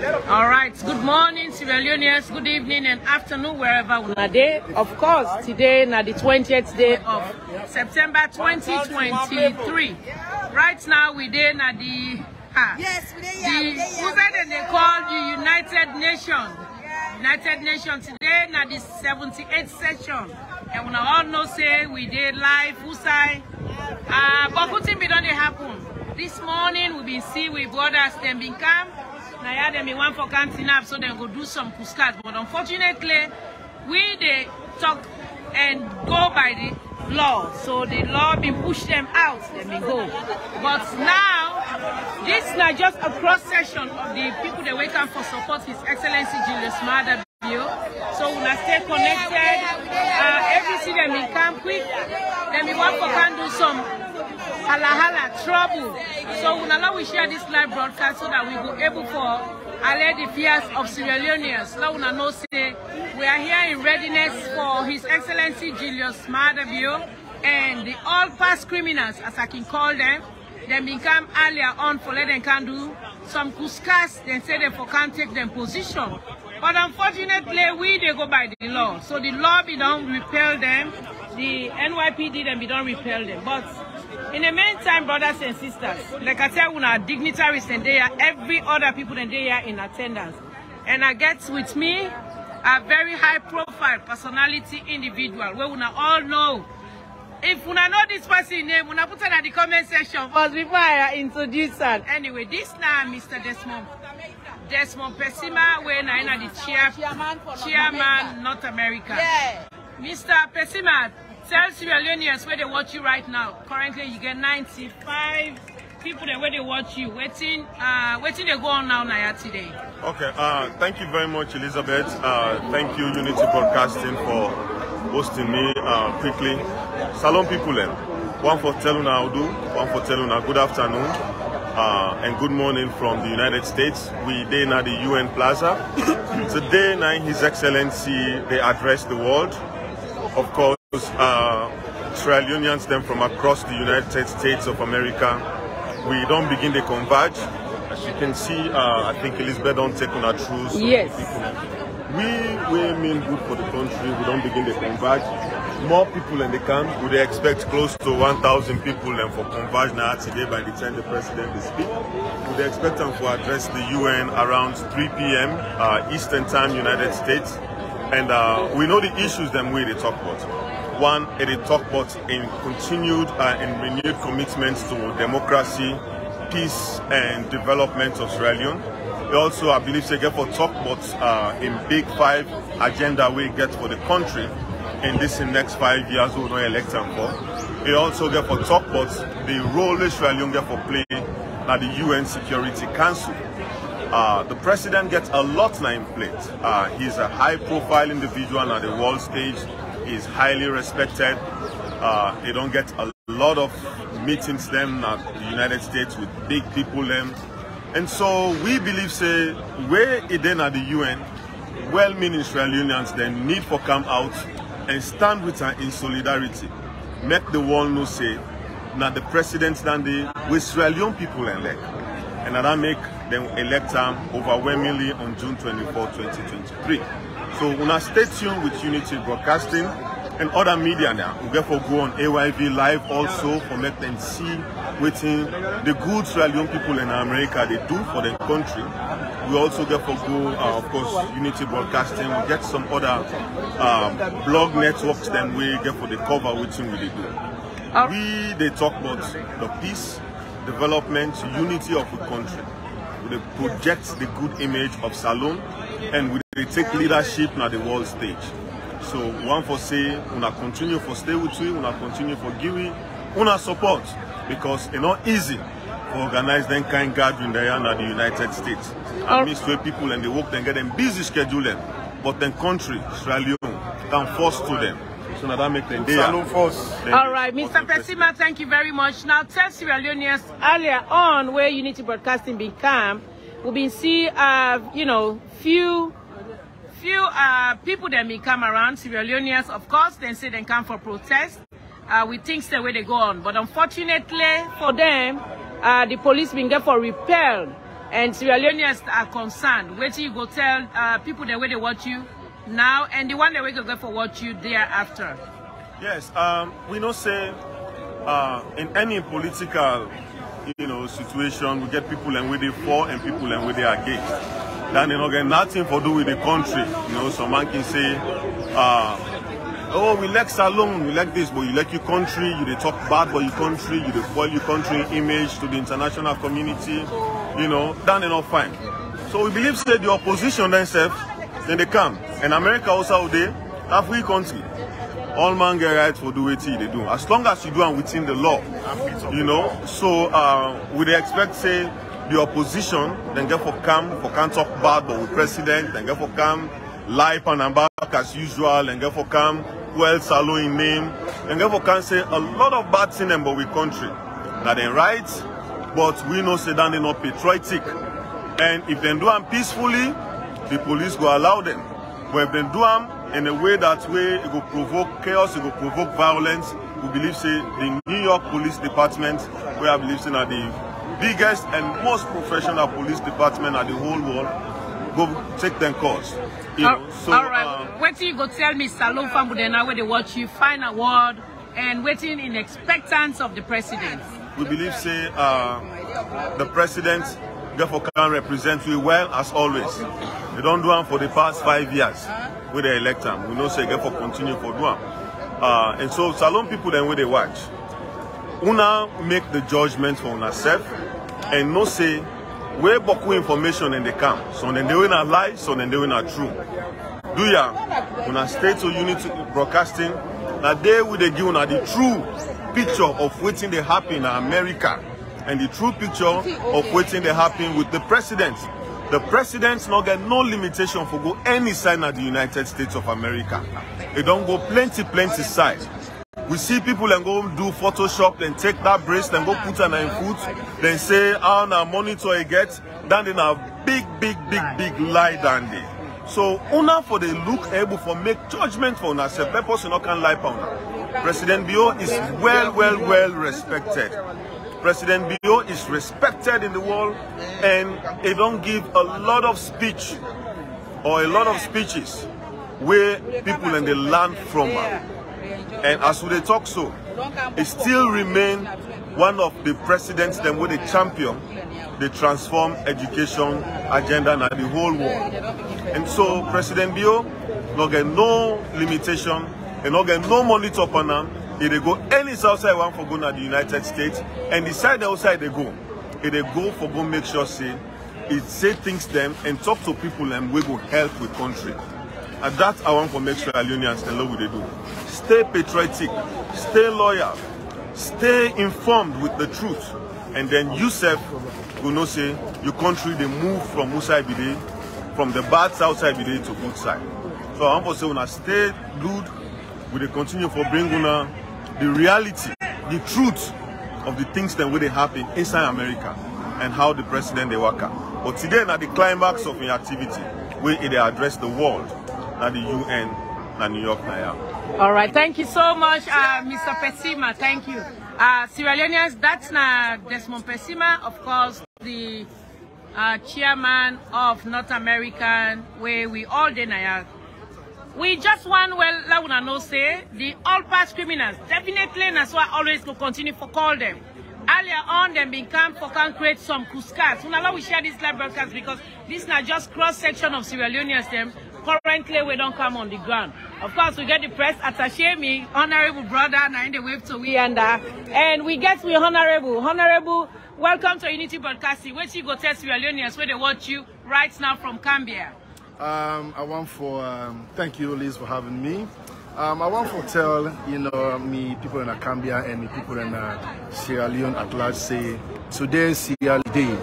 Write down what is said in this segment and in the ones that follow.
All right, good morning, Sierra Leoneans, good evening and afternoon, wherever we are there. Of course, today is the 20th day of September 2023. Right now, we're there at the they call the United Nations. United Nations today na the 78th session. And we all know say we did live Usai. But good thing be done happen. This morning we been see with brothers them been come. Now yeah, them be one for canteen up so they go do some kuskas. But unfortunately, we they talk and go by the law. So the law been push them out, they may go. But now, this is not just a cross section of the people that wake up for support His Excellency Julius Maada Bio. So we will stay connected. Every city they may come quick. Then we want to can do some hala trouble. So we will share this live broadcast so that we will be able to allay the fears of Sierra Leoneans. Now we know say we are here in readiness for His Excellency Julius Maada Bio and the all past criminals, as I can call them. They become earlier on for let them can do some kuskas, then say they for can't take them position. But unfortunately, we they go by the law. So the law be don't repel them. The NYPD then be don't repel them. But in the meantime, brothers and sisters, like I tell you, our dignitaries and they are every other people and they are in attendance. And I get with me a very high profile personality individual where we all know. If you know this person's name, you put it in the comment section first before I introduce her. Anyway, this now Mr. Desmond Pesima, where now the chairman North America. Yeah. Mr. Pesima, tell Sierra Leoneans where they watch you right now. Currently, you get 95 people there where they watch you. Waiting they go on now today. Okay. Thank you very much, Elizabeth. Thank you, Unity Broadcasting, for hosting me quickly. Salon people, one for Teluna Udu, one for Teluna good afternoon and good morning from the United States. We day now the UN Plaza. Today now His Excellency they address the world. Of course, Sierra Leoneans them from across the United States of America. We don't begin to converge. As you can see, I think Elizabeth don't take on our truths. Yes. We mean good for the country. We don't begin to converge. More people in the camp. We expect close to 1,000 people for converge now today by the time the president will speak. We expect them to address the UN around 3 p.m. Eastern Time, United States. And we know the issues them we talk about. One, they talk about in continued and renewed commitments to democracy, peace and development of Sierra Leone. They also, I believe, they get for talk about in Big 5 agenda we get for the country in this next 5 years we will not elect them for. They also get for talk about the role Sierra Leone get for play at the UN Security Council. The president gets a lot now in plate. He's a high-profile individual at the world stage. He's highly respected. They don't get a lot of meetings them at the United States with big people them. And so we believe say where it then at the UN, well-meaning Sierra Leoneans then need for come out and stand with her in solidarity. Make the world know say now the president standing with Sierra Leone people elect. And that make them elect them overwhelmingly on June 24, 2023. So we now stay tuned with Unity Broadcasting and other media now. We therefore go on AYV Live also for make them see within the good Sierra Leone people in America they do for their country. We also therefore go, of course, Unity Broadcasting. We get some other blog networks then we get for the cover within we do. They talk about the peace, development, unity of the country. We project the good image of Salon and we take leadership na the world stage. So one for say, una continue for stay with you, una continue for give you, una support because it's not easy to organize them kind gathering there in the United States. I mean, people and they work and get them busy scheduling, but then country, Sierra Leone, can force to them. So now that make them there. All right, Mr. Pesima, thank you very much. Now tell Sierra Leoneans earlier on where Unity Broadcasting became, we've been see few people that may come around, Sierra Leoneans, of course, then say they come for protest. We think the way they go on. But unfortunately for them, the police been there for repel and Sierra Leoneans are concerned. Wait till you go tell people the way they watch you now and the one the way they go for watch you thereafter. Yes, we know say in any political situation, we get people and with they for and people and with they against. Then get nothing for do with the country. Some man can say, oh, we like Salon, we like this, but you like your country, you they talk bad about your country, you they spoil your country image to the international community, that not fine. So we believe say the opposition themselves, then they come. And America also they have free country. All man get right for do what they do. As long as you do it within the law, So we they expect say the opposition then get for can't talk bad about the president, then get for come lie and back as usual, and get for come well Salon in name, and get for can say a lot of bad things about we country. That they right, but we know say that they not patriotic. And if they do them peacefully, the police go allow them. But if they do them in a way that it will provoke chaos, it will provoke violence, we believe say the New York Police Department, we are believing are the biggest and most professional police department at the whole world, go take them course. So, all right. Waiting you go tell me Salon Fambu now where they watch you find a word and waiting in expectance of the president. We believe say the president therefore can represent you well as always. They don't do them for the past 5 years with the elect them. We know say therefore continue for do them. And so Salon people then where they watch. Una make the judgment for una self and no say where boku information in the camp. So then they will not lie, so then they will not true. Do ya una stay to unity broadcasting that they will give una the true picture of waiting they happen in America and the true picture of waiting they happen with the president. The president's not get no limitation for go any side of the United States of America. They don't go plenty side. We see people and go do Photoshop, then take that brace, then go put an in foot, then say how na monitor you get, then they a big lie down there. So una for the look able for make judgment for una self. That person not can lie for una. Presidentbio is well respected. Presidentbio is respected in the world, and they don't give a lot of speech or a lot of speeches where people and they learn from her. And as they talk so, it still remain one of the presidents them with the champion, they transform education agenda in the whole world. And so Presidentbio not get no limitation, and not get no money to upon them. If they go any outside one for going to the United States, and decide outside they go. If they go for go make sure say things them and talk to people and we go help with country. And that I want to make sure Leoneans and know what they do. Stay patriotic, stay loyal, stay informed with the truth, and then you self will know say your country they move from outside bide, from the bad outside bide to good side. So I want to say when I stay good, we will continue for bring una the reality, the truth of the things that will happen inside America and how the president they work out. But today now the climax of your activity where they address the world. At the UN and New York now. All right, thank you so much, Mr. Pesima. Thank you. Sierra Leoneans, that's Desmond Pesima, of course, the chairman of North American, where we all deny. We just want, well, la una no say, the all past criminals, definitely, that's why I always go continue for call them. Earlier on, them been come for can create some kuskas. Now we share this live broadcast because this is not just cross section of Sierra Leoneans them. Currently, we don't come on the ground. Of course, we get the press attaché, me, honorable brother, now in the wave to we and we get we honorable. Honorable, welcome to Unity Broadcasting. Where you go tell Sierra Leoneans where they watch you right now from Gambia. I want for thank you, Liz, for having me. I want to tell me people in Gambia and me people in Sierra Leone at large say today Sierra Day.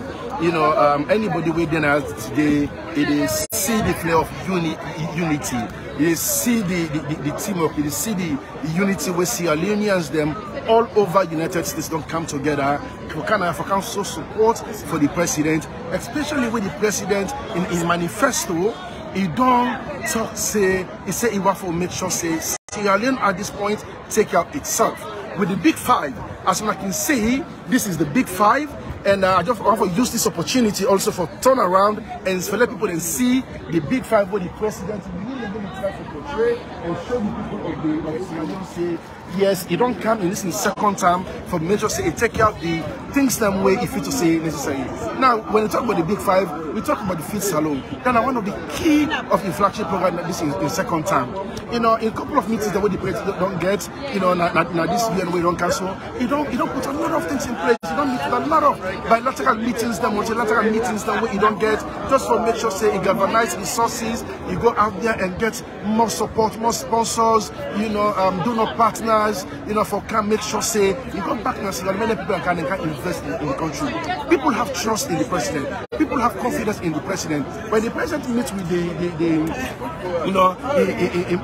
Anybody within us today, it is see the flair of unity. It is see the teamwork. It is see the unity where Sierra Leoneans them all over United States don't come together. For can show support for the president, especially with the president in his manifesto. He don't talk say he want to make sure say Sierra Leone at this point take care of itself with the big five. As I can say, this is the big five. And I just want to use this opportunity also for turn around and for let people and see the big five where the president really going to try to portray and show the people of the Sierra Leone say, yes, it don't come in this in second term for major say it take out the things them way if you to say necessary. Now, when we talk about the big five, we talk about the feed salon. Then one of the key of the flagship program that this is in second term. You know, in a couple of meetings the way the president don't get, you know, now this year we don't cancel. You don't put a lot of things in place. You don't meet a lot of bilateral meetings, the multilateral meetings that way you don't get, just for make sure say you galvanize resources, you go out there and get more support, more sponsors, you know, donor partners, you know, for can make sure say you go back and see many people can invest in the country. People have trust in the president. People have confidence in the president. When the president meets with the you know,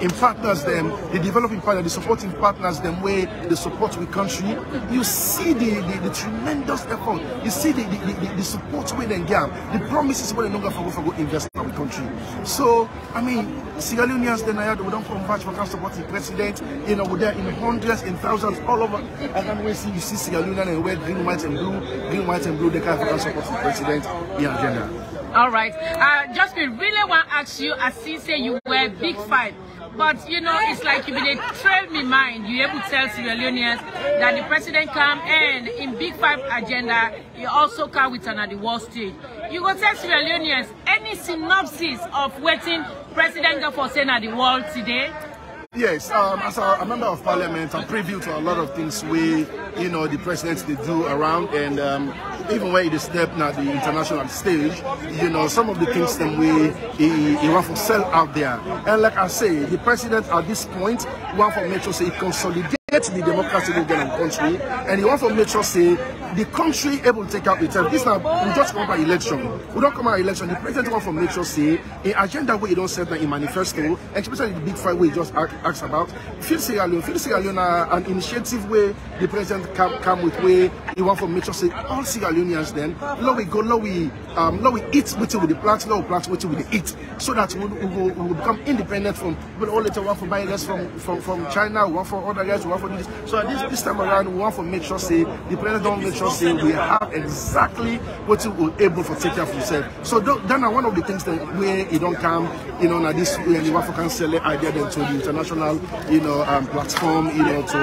in partners them, the developing partners, the supporting partners them where they support the country, you see the tremendous effort. You see the support where they get, the promises where they don't go for invest in the country. So I mean, Sierra Leoneans then we don't converge for support the president. You know, we're there in hundreds, in thousands, all over. And then we see you see Sierra Leoneans and wear green, white, and blue. They can support the president in agenda. All right. Just we really want to ask you, as you say you were big five. But you know, it's like you been trail me mind. You able to tell Sierra Leoneans that the president come and in big five agenda, he also come with another world stage. You go tell Sierra Leoneans any synopsis of waiting president go for saying at the world today? Yes, as a member of parliament, I'm privy to a lot of things we, you know, the presidents they do around, and even when they step now the international stage, you know, some of the things that he want to sell out there. And like I say, the president at this point want to make sure say he consolidates the democracy in the country, and he want to make sure say the country able to take out the term. This now we just come about election. We don't come about election. The president want to make sure say an agenda where he don't set that in manifesto, and especially the big five where he just asks about. Feel Sierra Leone an initiative where the president come with where he want to make sure say all Sierra Leoneans then low we go, low we eat with the plants, low plants with the eat, so that we will become independent from people all later want to buy gas from China, we want for other guys, we want for this. So this time around we want to make sure say the president don't make sure say we have exactly what we will able to take care of himself. So then one of the things that where he don't come, you know, now this way and the Wafo can sell the idea then to the international, you know, platform, you know, to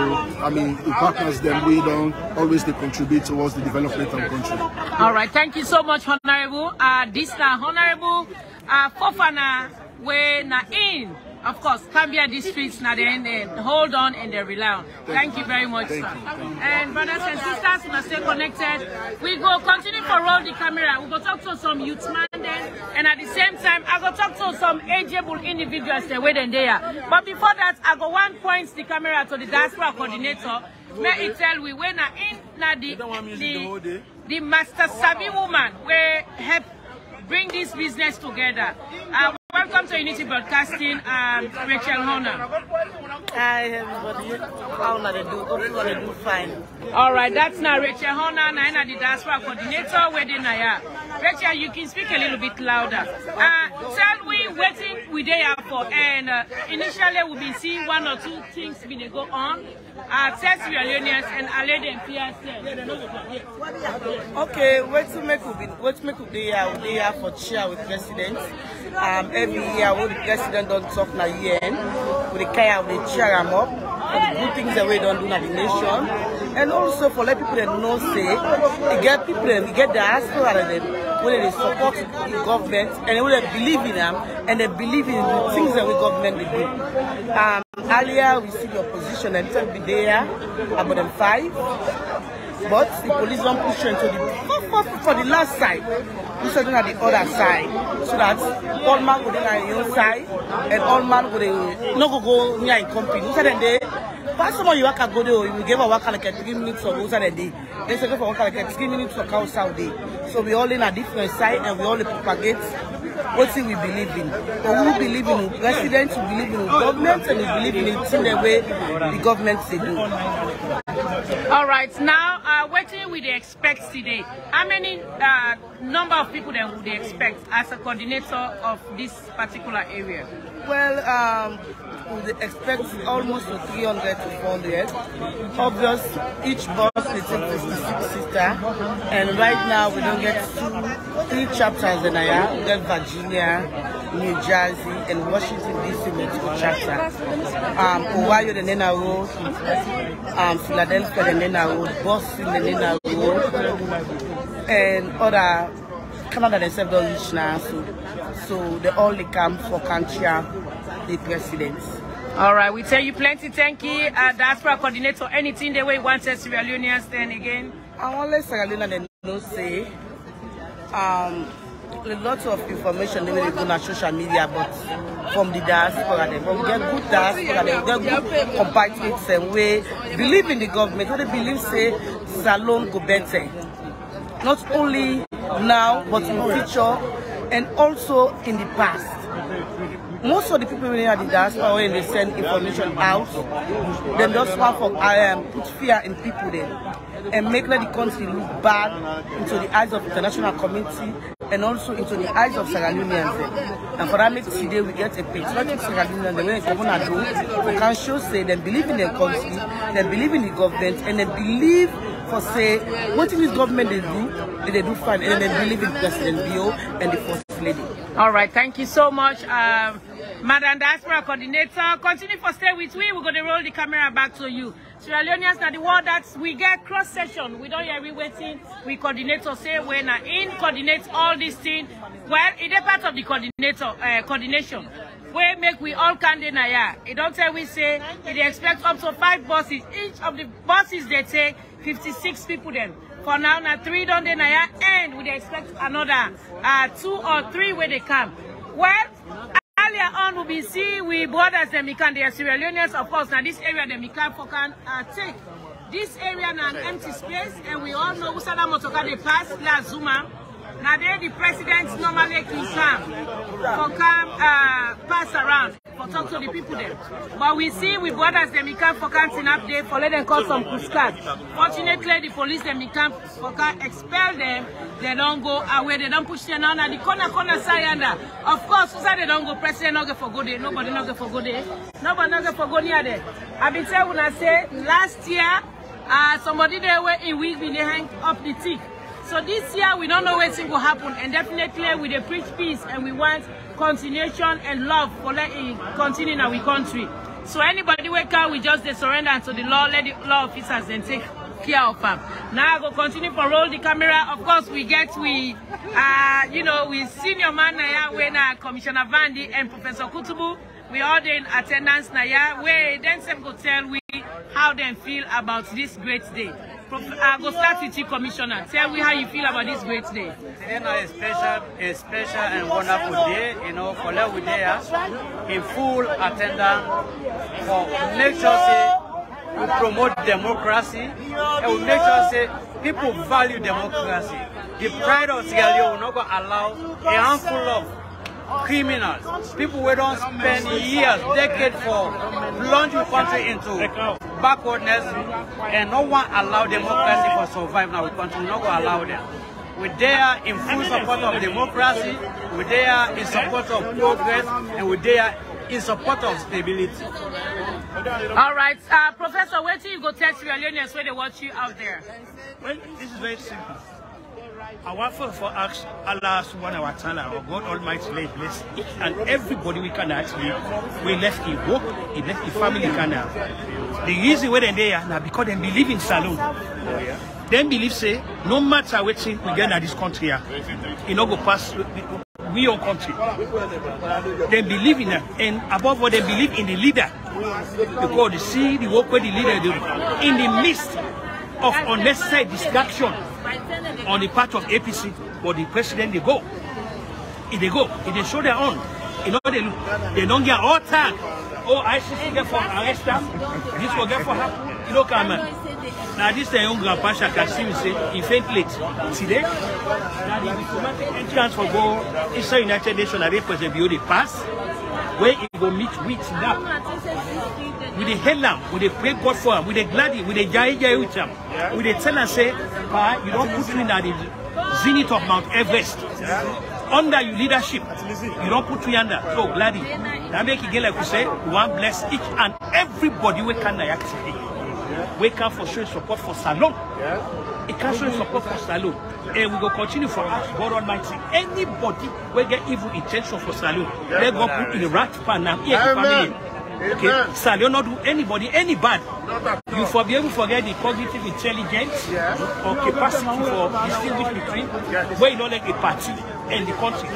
the partners then we don't always they contribute towards the development of the country. All right, thank you so much, Honorable. This Honorable Fofana we na in. Of course, Cambia districts now they hold on and they rely on. Thank you very much, sir. And brothers and sisters, we must stay connected. We go continue to roll the camera. We go talk to some youth man then, and at the same time, I go talk to some ageable individuals they waiting there. But before that, I go one point the camera to the diaspora coordinator. May it tell we when in na the master savvy woman where help bring this business together. Welcome to Unity Broadcasting, Rachel Hona. Hi everybody, how are they do? Hope they do fine. All right, that's now Rachel Hona, na the diaspora coordinator. Wedding Naya. Rachel, you can speak a little bit louder. Tell we waiting we there for, and initially we've been seeing one or two things been go on. Test Sierra Leoneans and allow them Okay, what to make we there for chair with president. Every year when the president don't talk na yen, we carry we cheer him up for the good things that we don't do in the nation, and also for let people that know say we get people we get the diaspora them when they support the government and when they believe in them and they believe in the things that we government will do. Earlier we see the opposition and it will be there about them 5, but the police don't push into the for the last side. We said on the other side, so that all man go on your side and all man go no go near in company. We said then they pass someone you work go there, you give a work like 3 minutes or so that day. They say for work like 3 minutes or cow Saudi. So we all in a different side and we all propagate what we believe in. But we believe in the president, we believe in the government, and we believe in it in the way the government they do. All right, now what do we expect today? How many number of people then would they expect as a coordinator of this particular area? Well, we expect almost to 300 to 400. Obvious, each bus they take 56 sister, and right now we don't get 3 chapters in Aya. We get Virginia, New Jersey, and Washington DC Mexico chapter. Ohio the Nena Road, Philadelphia the Nena Road, Boston the Nena Road, and other Canada themselves don't reach now, so they only come for country the presidents. All right, we tell you plenty. Thank you, diaspora coordinator. Anything the way you want Sierra Leoneans then again? I want to Sierra Leone know say a lot of information they will go on social media, but from the diaspora, they get good diaspora, they get good compatriots and we believe in the government. What they believe say Salon go better, not only now but in the future and also in the past. Most of the people in the diaspora, when they send information out, they just want to put fear in people then and make the country look bad into the eyes of the international community and also into the eyes of Sierra Leoneans. And for that meeting today, we get a patriotic Sierra Leoneans, the way they want to do, we can show say they believe in their country, they believe in the government, and they believe for say what this government they do fine, and they believe in presidentbio and the first lady. All right, thank you so much, Madam Diaspora Coordinator. Continue for stay with me. We're going to roll the camera back to you. Sierra Leoneans now the word that we get cross session. We don't hear we waiting. We coordinator say we're not in coordinate all these things. Well, it is part of the coordinator coordination. We make we all can in a it don't tell we say they expect up to 5 buses. Each of the buses they take 56 people then. For now, 3 don't they and we expect another 2 or 3 where they come. Well, earlier on we see we borders them can they are Sierra Leoneans of course. Now this area them can take. This area now an empty space and we all know Usada Motoka they pass La Zuma. Now there the president normally can come pass around for talk to the people there. But we see we borders them can for canting up there for let them call some Kuskat. Fortunately the police them can for expel them. They don't go away, they don't push them on at the corner side. Of course, they don't go president not go for go there. Nobody not go for go there. Nobody not go for go near there. I've been saying when I say last year somebody there were in week they hang up the tick. So this year we don't know where things will happen, and definitely we dey preach peace and we want continuation and love for let it continue in our country. So anybody wake up, we just surrender to the law, let the law officers then take care of them. Now I go continue for roll the camera. Of course we get we senior man now when Commissioner Vandi and Professor Kutubu. We all in attendance now where then some go tell we how they feel about this great day. I go start with you, Commissioner. Tell me how you feel about this great day. It's a special and wonderful day, for let we there in full attendance for make sure say we promote democracy and we make sure say people value democracy. The pride of Sierra Leone will not go allow a handful of criminals, people who don't spend years, decades for plunging the country into backwardness, and no one allow democracy for survive now. We continue not going to allow them. We're there in full support of democracy, we're there in support of progress, and we're there in support of stability. All right, Professor, where do you go tell Sierra Leoneans when they watch you out there? Well, this is very simple. I want for ask Allah subhanahu wa ta'ala, our God Almighty, let bless each and everybody we can actually, we left the work, we left the family can have. The reason why they're there now because they believe in Salon. They believe say, no matter what we get in this country, you know, go past we own country. They believe in that, and above all, they believe in the leader. Because they see the work where the leader do in the midst of unnecessary distraction on the part of APC, but the president they go. If they show their own, you know they don't get all tag. Oh, ICC get for arrest them. This will get for happen. You know, come on. Now this the young grandpa can see say he faint late. See there? Now the diplomatic entrance for go inside United Nations and presidentbio they pass. Where he go meet with them. With the headlamp, with the pray God for him, with the gladdy, with the jai with them. With the tell and say, you don't put me in the zenith of Mount Everest. under your leadership, you don't put we under. So gladly, that make it get like we say, we want bless each and everybody we can act today. We can for showing support for Salon. It can show support for Salon. And we will continue for us, God Almighty. Anybody will get evil intention for Salon, they go put in the rat pan now. Here the family. Okay, Salon not do anybody any bad. You for be able to forget the cognitive intelligence or capacity for distinguish between where you don't like a party and the country.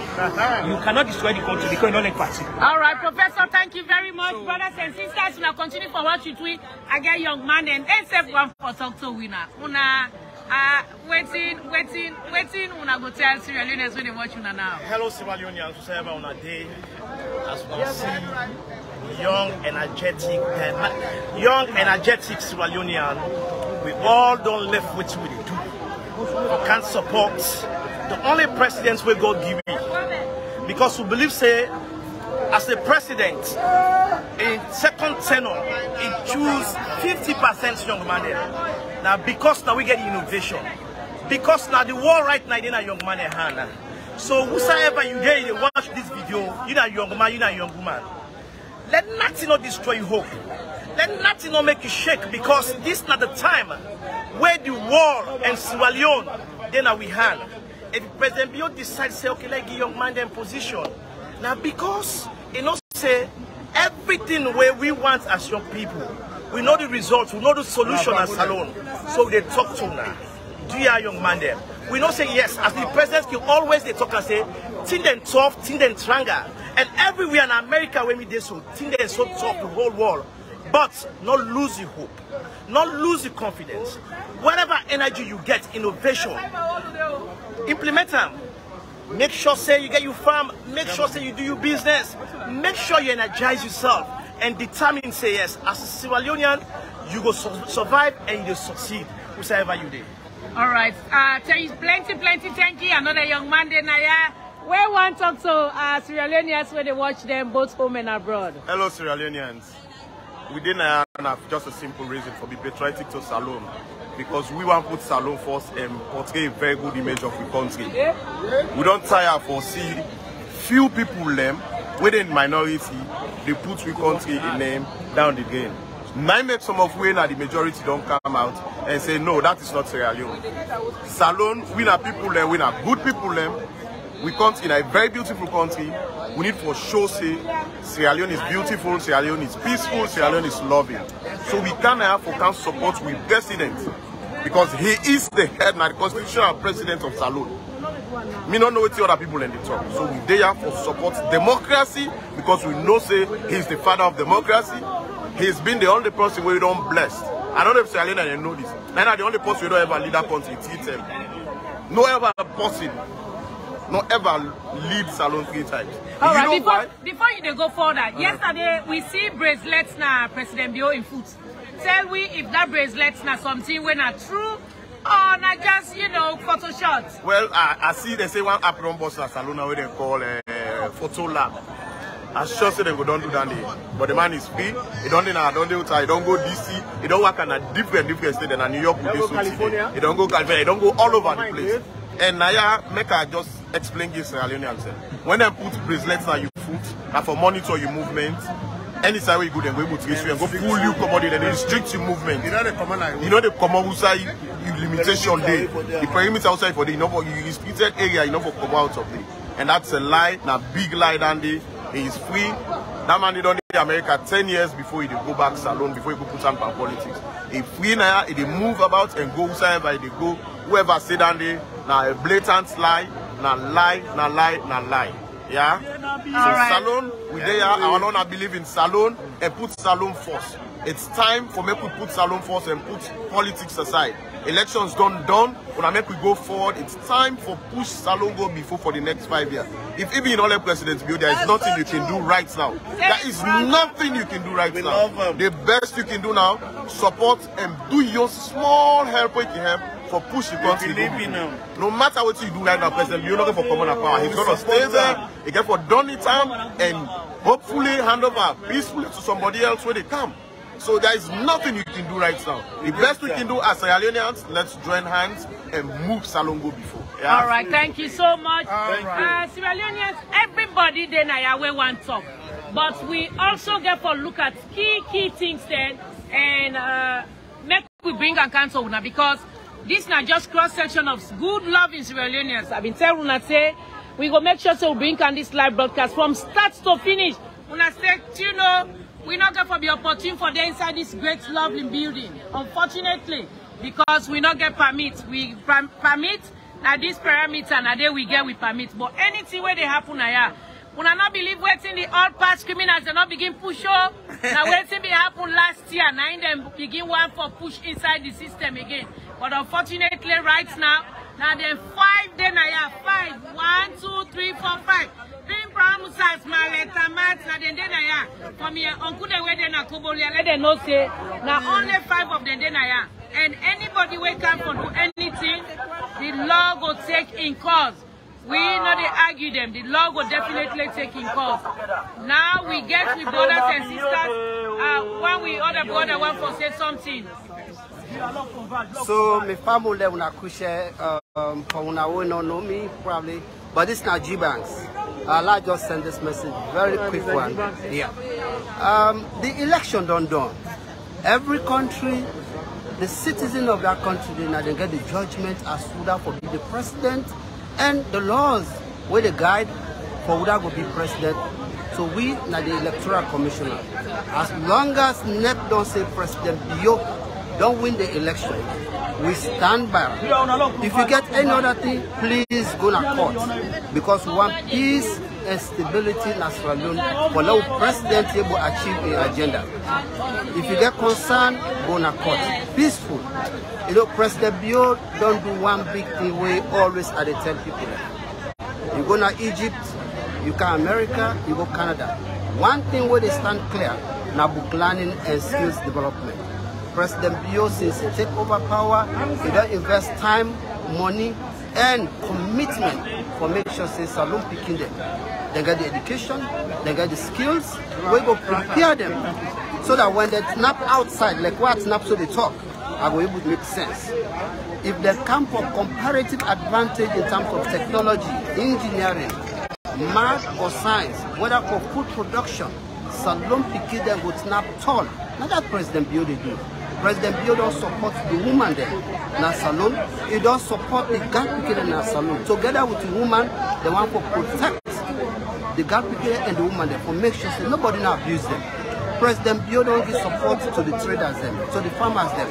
You cannot destroy the country because you don't like party. All right, Professor, thank you very much. So, brothers and sisters, we will continue for what you tweet. I get young man and SF1 for talk to winner. Una waiting. Una go tell Sierra Leoneans when they watch una now. Hello, Sierra Leoneans. We have on a day as we can see. Young, energetic Sierra Leonean. We all don't left what we do. We can't support the only presidents we God give me. Because we believe, say, as a president, in second tenure, he choose 50% young man. Now, because now we get innovation. Because now the war right now, in a young man hand. So, whosoever you there, you watch this video, you're a young man, you're a young woman. Let nothing not destroy your hope. Let nothing not make you shake, because this is not the time where the war and Sierra Leone, then we hand. If presidentbio decides, say, okay, let's give young man them position. Now, because, you know, say, everything where we want as young people, we know the results, we know the solution as Salon. So they talk to now. Do you young man there? We don't say yes, as the president can always they talk and say, think them tough, think them stronger. And everywhere in America when we do so, think them so tough the whole world. But not lose your hope, not lose your confidence. Whatever energy you get, innovation, implement them. Make sure say you get your farm, make sure say you do your business, make sure you energize yourself and determine say yes, as a Sierra Leonean, you go survive and you will succeed whoever you do. All right, tell you plenty thank you. Another young man there now. Where want to talk to Sierra Leoneans when they watch them both home and abroad. Hello, Sierra Leoneans. We didn't have just a simple reason for be patriotic to Salon, because we want to put Salon first and portray a very good image of the country. We don't tire for see few people them within minority, they put we country in name down the drain. Now make some of we now the majority don't come out and say no, that is not Sierra Leone. Salon, we are people them, we are good people them. We come in a very beautiful country. We need for sure say Sierra Leone is beautiful, Sierra Leone is peaceful, Sierra Leone is loving. So we can have for can support with president, because he is the head and the constitutional president of Salon. Me don't know what the other people in the talk. So we there for support democracy, because we know say he is the father of democracy. He's been the only person we don't bless. I don't know if Sierra Leone know this. Neither the only person we don't ever lead that country. No ever person. Not ever lead Salon 3 times. All right, before you go further, yesterday we see bracelets now presidentbio in foot. Tell we if that bracelets now something when not true or not just, you know, photo shots. Well, I see they say one apron boss at Salon where they call photo lab. I sure say they go don't do that day. But the man is free. He don't do Utah, he don't go DC, he don't work in a different state than New York with this California. He don't go California, he don't go all over the place. And now make I just explain this Sierra Leonean. When they put bracelets on your foot and for monitor your movement, anytime you go then go able to and go pull you commodity, then they restrict your movement. You know the common outside you limitation day. The perimeter outside for the you restricted area, you know for come out of it. And that's a lie, a big lie that day. He is free. That man did only America 10 years before he go back Salon, before he go put on politics. He free now, he move about and go wherever he go. Whoever say that day, now a blatant lie, now lie. Yeah? So right. Salon, we there, I don't believe in Salon and put Salon first. It's time for me to put Salon first and put politics aside. Elections done, when I make we go forward, it's time for push Salon go before for the next 5 years. If even in all the presidentbio, there is nothing you can do right now. There is nothing you can do right now. The best you can do now, support and do your small help with your help for push the country. No matter what you do right now, President, you're not going for common power. He's going to stay there, he get for done it time, and hopefully hand over peacefully to somebody else when they come. So there is nothing you can do right now. The best we can do as Sierra Leoneans, let's join hands and move Salon go before. Yeah. All right, thank you so much. Sierra Leoneans, everybody then I we want to talk. But we also get to look at key things then and make we bring and cancel now because this not just cross-section of good love in Sierra Leoneans. I've been telling Una say we go make sure so we bring on this live broadcast from start to finish. Una say, you know, we not get for the opportunity for them inside this great lovely building. Unfortunately, because we not get permit. We permit now this parameter and day we get with permit. But anything where they happen here, we not believe waiting the all past criminals they not begin push up. Now waiting be happen last year. Now in them begin one for push inside the system again. But unfortunately, right now then 5 then I have 5. 1, 2, 3, 4, 5. Being promised maleta mat na then I have. For me, uncle the way then a kobolia let them know say now only 5 of them then I have. And anybody who come for do anything, the law will take in cause. We not they argue them. The law will definitely take in cause. Now we get with brothers and sisters. When we other brother want to say something. So my family una kushe for una who don't know me probably, but this not G-Banks. I'll just send this message, very quick one. Yeah. The election done. Every country, the citizen of that country, they get the judgment as who that will be the president and the laws where the guide for who that will be president. So we, now the electoral commissioner, as long as NEP don't say presidentbio don't win the election, we stand by. If you get any other thing, please go to court. Because we want peace and stability in Sierra Leone for no president able to achieve the agenda. If you get concerned, go to court. Peaceful. You know, presidentbio don't do one big thing we always at the tell people. You go to Egypt, you go America, you go Canada. One thing where they stand clear, now book learning and skills development. Presidentbio, since he take over power, he don't invest time, money, and commitment for make sure say Salon picking them. They get the education, they get the skills, we go prepare them so that when they snap outside, like what snap so they talk, I will able to make sense. If they come for comparative advantage in terms of technology, engineering, math or science, whether for food production, Salon picking them would snap tall. Now that Presidentbio they do. Presidentbio don't support the woman there in a salon. He don't support the girl people in a salon. Together with the woman, they want to protect the girl people and the woman there for make sure that nobody now abuse them. Presidentbio don't give support to the traders them, to the farmers them,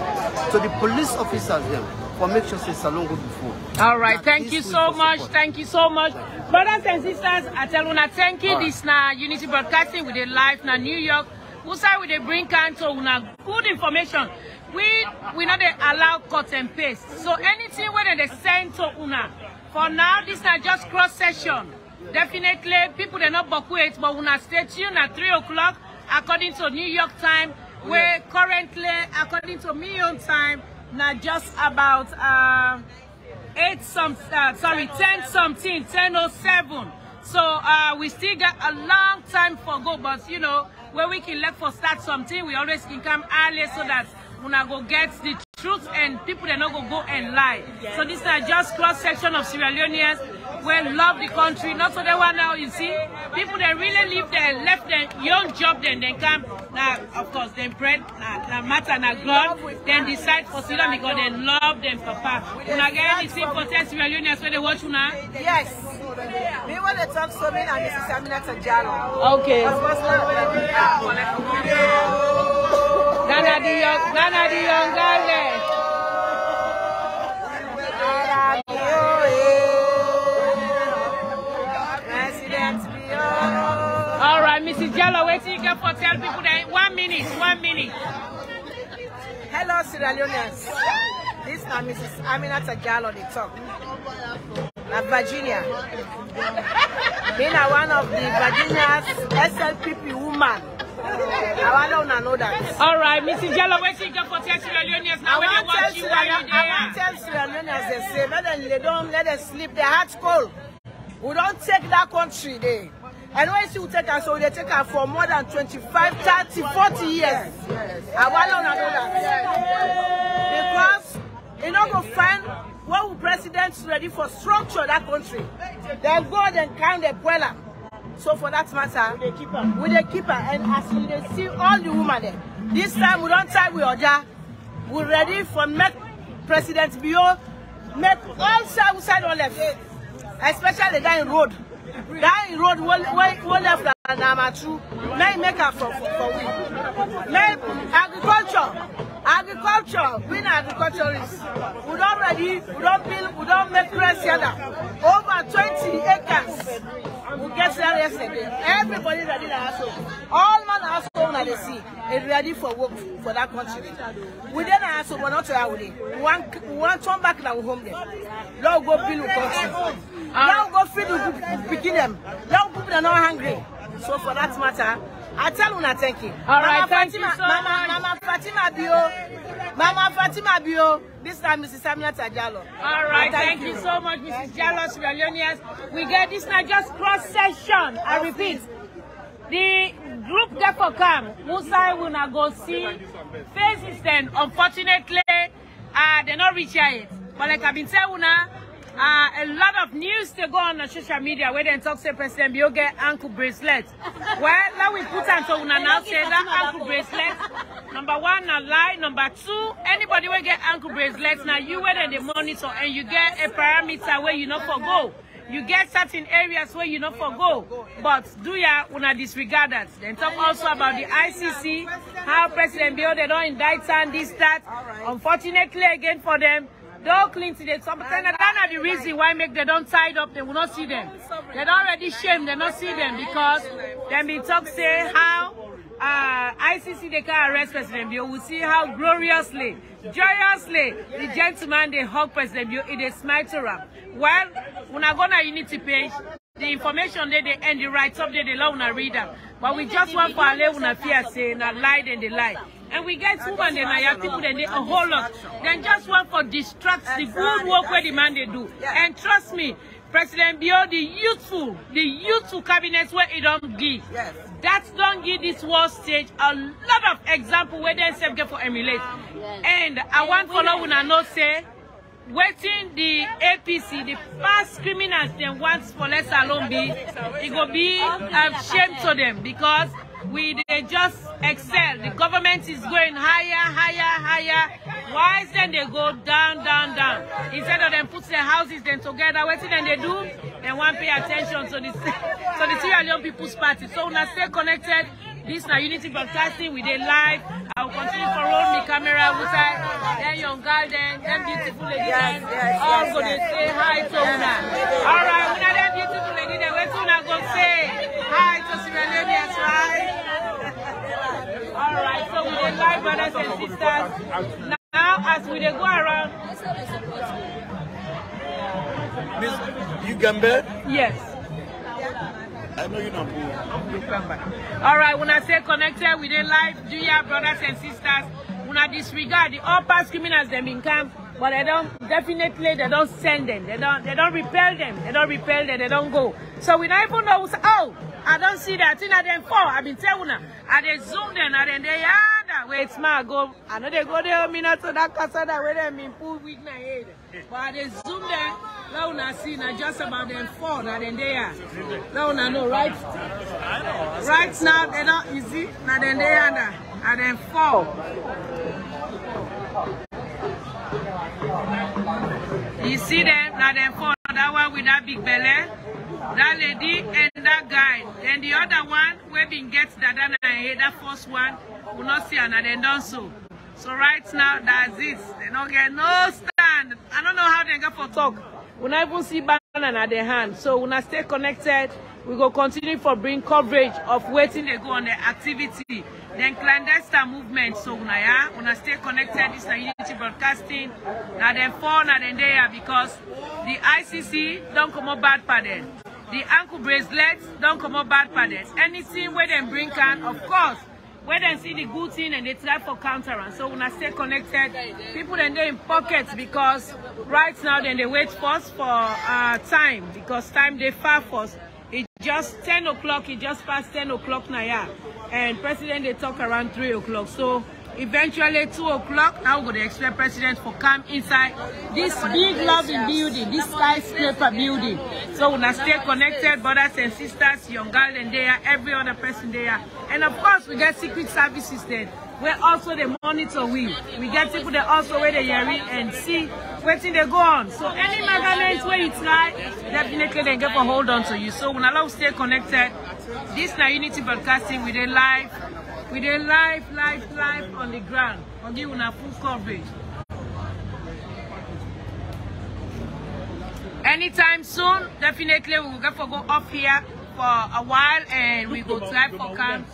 to the police officers them for make sure that salon go before. All right, thank you so much. Thank you so much. Brothers and sisters, I tell you, thank you. This now Unity Broadcasting with the live now New York. We say we they bring to una good information. We not they allow cut and paste. So anything where they send to una. For now, this is just cross session. Definitely, people they not evacuate, but una stay tuned at 3 o'clock according to New York time. Where currently, according to my own time, now just about 10 something, 10:07. So we still got a long time for go, but you know. Where we can let for start something, we always can come early so that when I go get the truth and people they not go and lie. Yes. So this is just cross section of Sierra Leoneans where love the country. Not so they want now, you see. People that really live there, left their young job, then they come. Now, of course, they bread, matter, God, then decide for Sierra because they love them, Papa. When I get anything for Sierra Leoneans where they watch you now? Yes. We want to talk so many and Mrs. Aminata Jallo. Okay. Nana the young girl there. All right, Mrs. Jallo, wait till you get for tell people that 1 minute, 1 minute. Hello, Sierra Leoneans. This is Mrs. Aminata Jallo, they talk. Virginia. Being one of the Virginia's SLPP woman. I want to know that. All right, Mrs. Jallo, where she go for tell Sierra Leoneans now when they watch you while you there? I want to tell Sierra Leoneans they say, let them sleep, their heart's cold. We don't take that country there. And when you take us, so they take us for more than 25, 30, 40 years. Yes. I want to know that. Because you know go find What will presidents ready for structure that country? They'll go and count the boiler. So for that matter, with the keeper, and as you see all the women there, this time we don't tie with Oja. We're ready for make presidentbio, make all side on left, especially that in road. That in road, one left and Amatu, make up for we. Make agriculture, we agriculturists. We don't ready, we don't build, we don't make press here. Over 20 acres. We get there yesterday. Everybody ready to hustle. All man hustle na they see is ready for work for that country. We didn't hustle, but not to we want to turn back now home there. Now go build country. Now go feed the begin them. Now people are not hungry. So for that matter, I tell you thank you. All right, thank you so much. Mama Fatima Bio. This time, Mrs. Samia Tajalo. All right, thank you so much, Mrs. Jallo, Sierraleoneans. We get this now just cross session. I repeat, the group therefore come. Musa will not go see faces. Then, unfortunately, they're not reach yet. But like I've been telling you, a lot of news to go on social media where they talk say presidentbio get ankle bracelet. Well, now we put on to now say that ankle bracelet. Number one, a lie. Number two, anybody will get ankle bracelets. Now you wait and they monitor and you get a parameter where you not forgo. You get certain areas where you not forgo. But do ya una disregard that? Then talk also about the ICC, how presidentbio they don't indict and this, that. Unfortunately, again for them, don't clean to the top. That's not the reason why they don't tied up. They will not see them. They don't already shame. They not see them because them be talk say how ICC they can arrest presidentbio. We see how gloriously, joyously the gentleman they hug presidentbio. It is smile to them. Well, when I go to Unity page, the information they end the right up there they allow una read them. But we just want for alle una fear say na lie and they lie. And we get women and I people then they a whole lot. Then just want for distract the good work where the man they do. And trust me, presidentbio, the youthful cabinets where it don't give. That don't give this world stage a lot of example where they self get for emulate. And I want follow when I know say waiting the APC, the past criminals they want for less alone be, it will be a shame to them because they just excel. The government is going higher. Why then they go down? Instead of them put their houses then together, what then they do? They want to pay attention to the Sierra Leone People's Party. So now stay connected. This now Unity Broadcasting, we did live. I will continue to roll my camera with then young girl, then beautiful lady, all go to say hi to una. All right, una them beautiful lady, then wait till una go say hi to Sierra Leone, right? All right, so we did live, brothers and sisters. Now, as we go around, Miss UNGA? yes. I know you know. All right, when I say connected, we did live, do ya brothers and sisters. When I disregard the all past criminals them in camp, but they don't definitely they don't send them. They don't repel them. They don't go. So we don't even know oh, I don't see that. In them four, I've been telling them. And they zoom them and then they wait smart go. I know they go there minute to that casada where they mean pull with my head. But they zoom them. Now I see now just about them four and then they are. Now I know right. Right now they don't easy. Now then they are and then four. You see them now then four. That one with that big belly. That lady and that guy. Then the other one, we been get that that first one, will not see another then done so. So right now, that's it. They don't get no stand. I don't know how they get for talk. We not even see banana at their hand. So when I stay connected, we go continue for bring coverage of waiting they go on the activity. Then clandestine movement. So when I stay connected, this is Unity Broadcasting. Now then four, now then there because the ICC don't come up bad for them. The ankle bracelets don't come up bad for them. Anything where they bring can, of course, where they see the good thing and they try for counterance. So when I stay connected, people then they in pockets because right now then they wait first for time because time they far first. It's just 10 o'clock. It just past 10 o'clock now, yeah. And president they talk around 3 o'clock. So Eventually 2 o'clock, now we're going to expect President for come inside this big loving building, this skyscraper building. So we're going to stay connected, brothers and sisters, young girls and there, every other person there. And of course, we get secret services there, where also they monitor we. We get people that also where they hear and see where they go on. So any magazines where you try, definitely they get a hold on to you. So we're going to stay connected. This now Unity Broadcasting with a live. We did live on the ground. I'll give you a full coverage. Anytime soon, definitely we will get to go up here for a while and we go drive for camp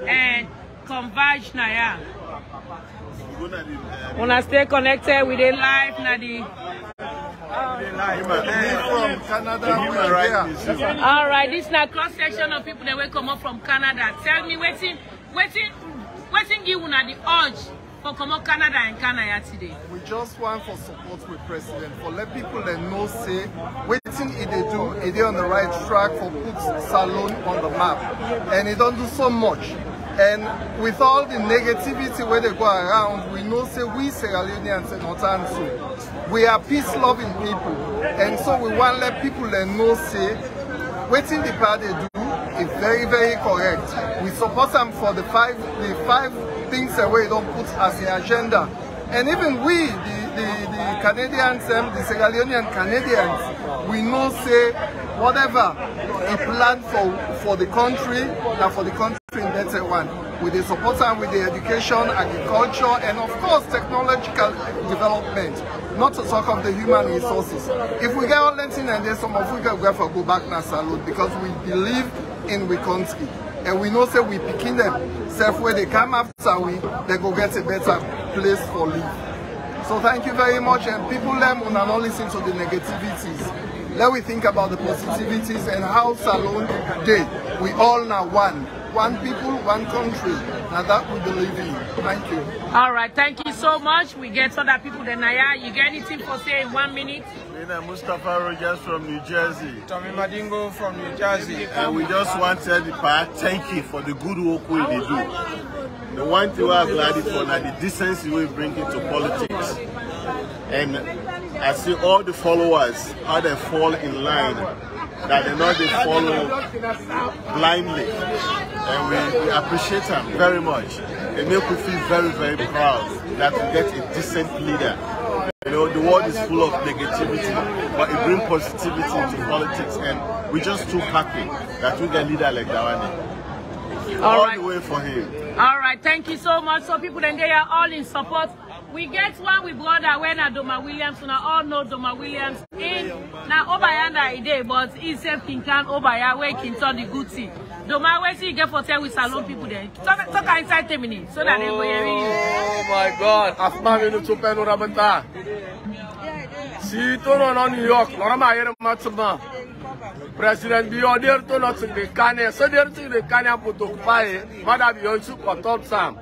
and converge now. Wanna stay connected with the live now From Canada, all right, this is a cross section of people that will come up from Canada. Tell me waiting give una the urge for come up Canada and Canada today. we just want for support with President, for let people that know say waiting if they do, if they on the right track for put Salone on the map. And it don't do so much. And with all the negativity where they go around, we know say we Sierraleoneans and Northern too. We are peace-loving people. And so we want to let people that know say waiting the part they do is very, very correct. We support them for the five things that we don't put as the agenda. And even we, the Canadians, the Sierraleonean Canadians, we know say whatever he planned for the country, now for the country in better one. With the support them with the education, agriculture, and of course technological development. Not to talk of the human resources. If we get all Latin and then some of we can go back na salute because we believe in we country. And we know say we picking them. Self where they come after we, they go get a better place for live. So thank you very much, and people them will not listen to the negativities. Let we think about the positivities and how Salone did. We all now one people, one country. Now that we believe in. Thank you. All right, thank you so much. We get other people than Naya. You get anything for say in 1 minute? Lena Mustafa Rogers from New Jersey. Tommy Madingo from New Jersey. And we just want to tell the part, thank you for the good work we do. The one thing we are glad for now, the decency we bring into politics. And I see all the followers, how they fall in line, that they know they follow blindly. And we appreciate them very much. They make me feel very, very proud that we get a decent leader. You know, the world is full of negativity, but it brings positivity into politics, and we're just too happy that we get a leader like Dawani. All the way for him. All right, thank you so much. So people then they are all in support. We get one with brother when Doma Williams, so now all know Doma Williams in now Obayanda ide, but he said King Can Obaya where King turn the good thing. Doma where see get for tell with Salone people there. Talk inside 10 minutes so that they go hear you. Oh my God, Afma minu tupe no rabenta. Si to no New York, no ma yere matuma. Presidentbio der to not in the Kane, so der to the Kane putokupae, Madam Yonsu kotot sam.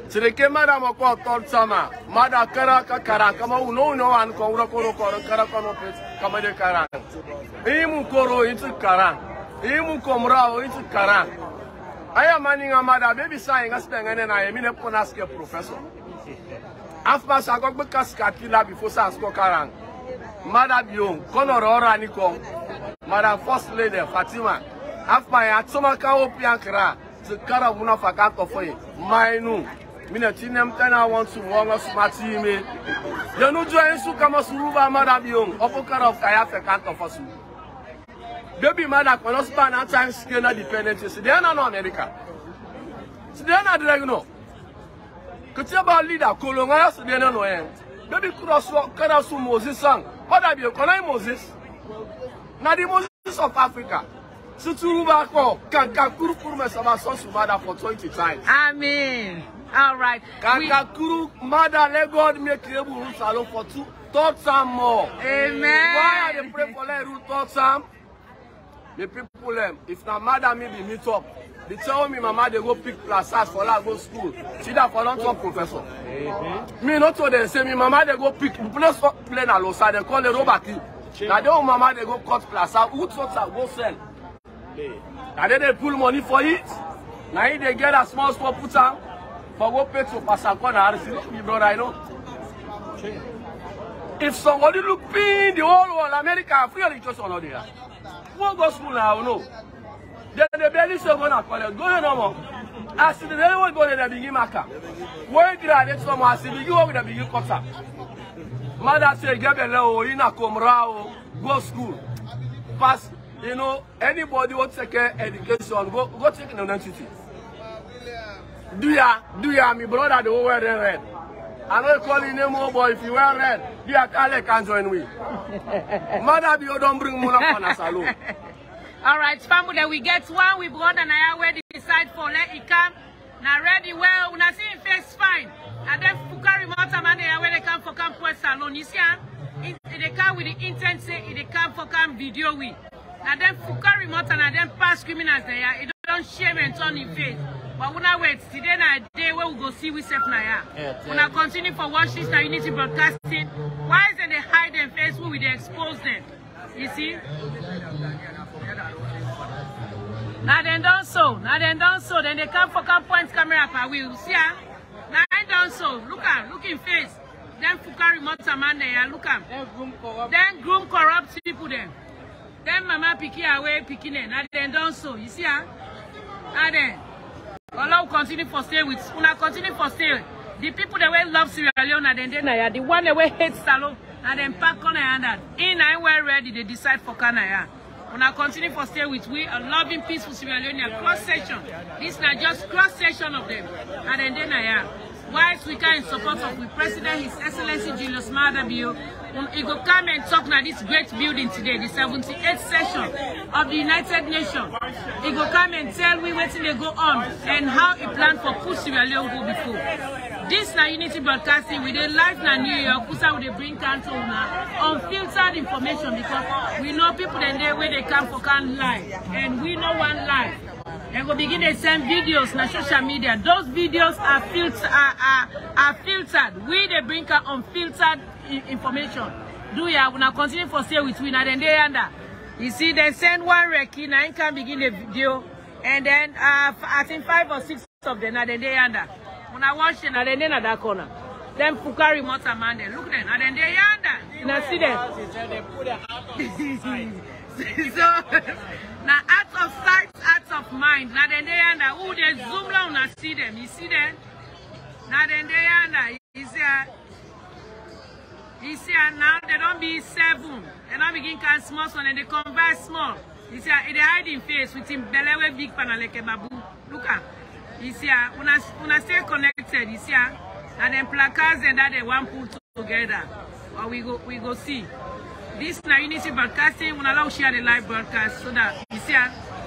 Sireke Madam ko tot sama, Madam kara kama uno an kora kara kono pes kama de kara. Imu koro into kara. Imu komrao into kara. Aya maninga Madam baby saying aspengane na emine ponaske professor. After Sagok Kaskatila before Sasko Karang. Madam Young, Conor Nico, Madam First Lady Fatima, after I had Somaka Opiankra, the Karavuna Fakato for you, Mainu, Minatinem Tana wants to warn us, Matime. You know, Joan Sukamasuruba, Madam Young, Opoka of Kayafa Kanto for Su. Baby Madam, when us ban at times, Skena dependencies, they are not America. They are not Dragno. Could you about leader, Colonel, so they don't know. Baby cross Karasu Moses sang. What have you called Moses? Now the Moses of Africa. Suturubako, Kakakuru Kurmesama Sosumada for 20 times. Amen. All right. Kakakuru, Mother, let God make you able to salon for 2 third time more. Amen. Why are they praying for let root third time? The people, if now Mother maybe meet up. They tell me, Mama, they go pick plazas for her go school. See that for not one professor. Me not so they say me, Mama, they go pick plus plane alosa. They call the robaki. Now they want Mama, they go cut plaza. Who thought go sell? And then they pull money for it. Now they get a small store put out. For what pay to pass and corner, my brother, I know. If somebody look in the whole world, America, free education on there. Who go school now? No. Then the belly so go na college. Go no more. As the very one go there begin marker. When graduate some as the begin work with the begin cut up. Mother say get a level in a comra go school. Pass, you know, anybody who take education go take an identity. Do ya, my brother, the whole wear red. I don't call you name boy if you wear red. Do ya can't join me. Mother, you don't bring money on us alone. All right, family, we get one. We brought an eye where they decide for let it come. Now ready well. When I see him face fine. And then Fukari Motaman where they come for camp West Salon. You see, they come with the intent say they come for camp video we. And then Fukari Motan and then past criminals there. It don't shame and turn in face. But when I wait, today na day where we go see we safe now. When I continue for watching the Unity Broadcasting, why is it they hide them face where we they expose them? You see? Now then done so. Then they come for camp point camera per wheel. See ya? Now I done so. Look in face. Then Fukari Motaman there, look at. Then groom corrupt people then. Then mama picking away picking it. Now then done so. You see ya? Now then. Allah will continue for stay with. Una continue for stay. The people that will love Sierra Leone and then the one that will hate Salon and then pack on and in and well ready they decide for Canada. Una continue for stay with we a loving peaceful Sierra Leone cross section. This is not just cross section of them. And then whilst we can in support of the President His Excellency Julius Bio. He go come and talk now this great building today, the 78th session of the United Nations. He go come and tell we waiting they go on and how he plan for push Sierra Leone go before. This na Unity Broadcasting with a live na New York, who they bring country unfiltered information because we know people then there where they come for can lie and we know one lie. They go begin to send videos on social media. Those videos are filtered. We they bring unfiltered information. Do ya when I continue for stay with we now then they under. You see they send one recce now can begin the video and then I think 5 or 6 of them now then they under. When I watch it now then they in that corner. Then Fukari Motaman then look then now then they under. You know see them. So now out of sight, out of mind. Now then they under. Who they zoom down and see them. You see them? Now then they under. You see now they don't be 7. They don't begin can small so and they convert small. You see they hide in face with him belly big panel like a babu. Look at. You see when stay connected. You see and then placards and that they want put together. Or we go see. This na Unity Broadcasting will allow share the live broadcast so that you see.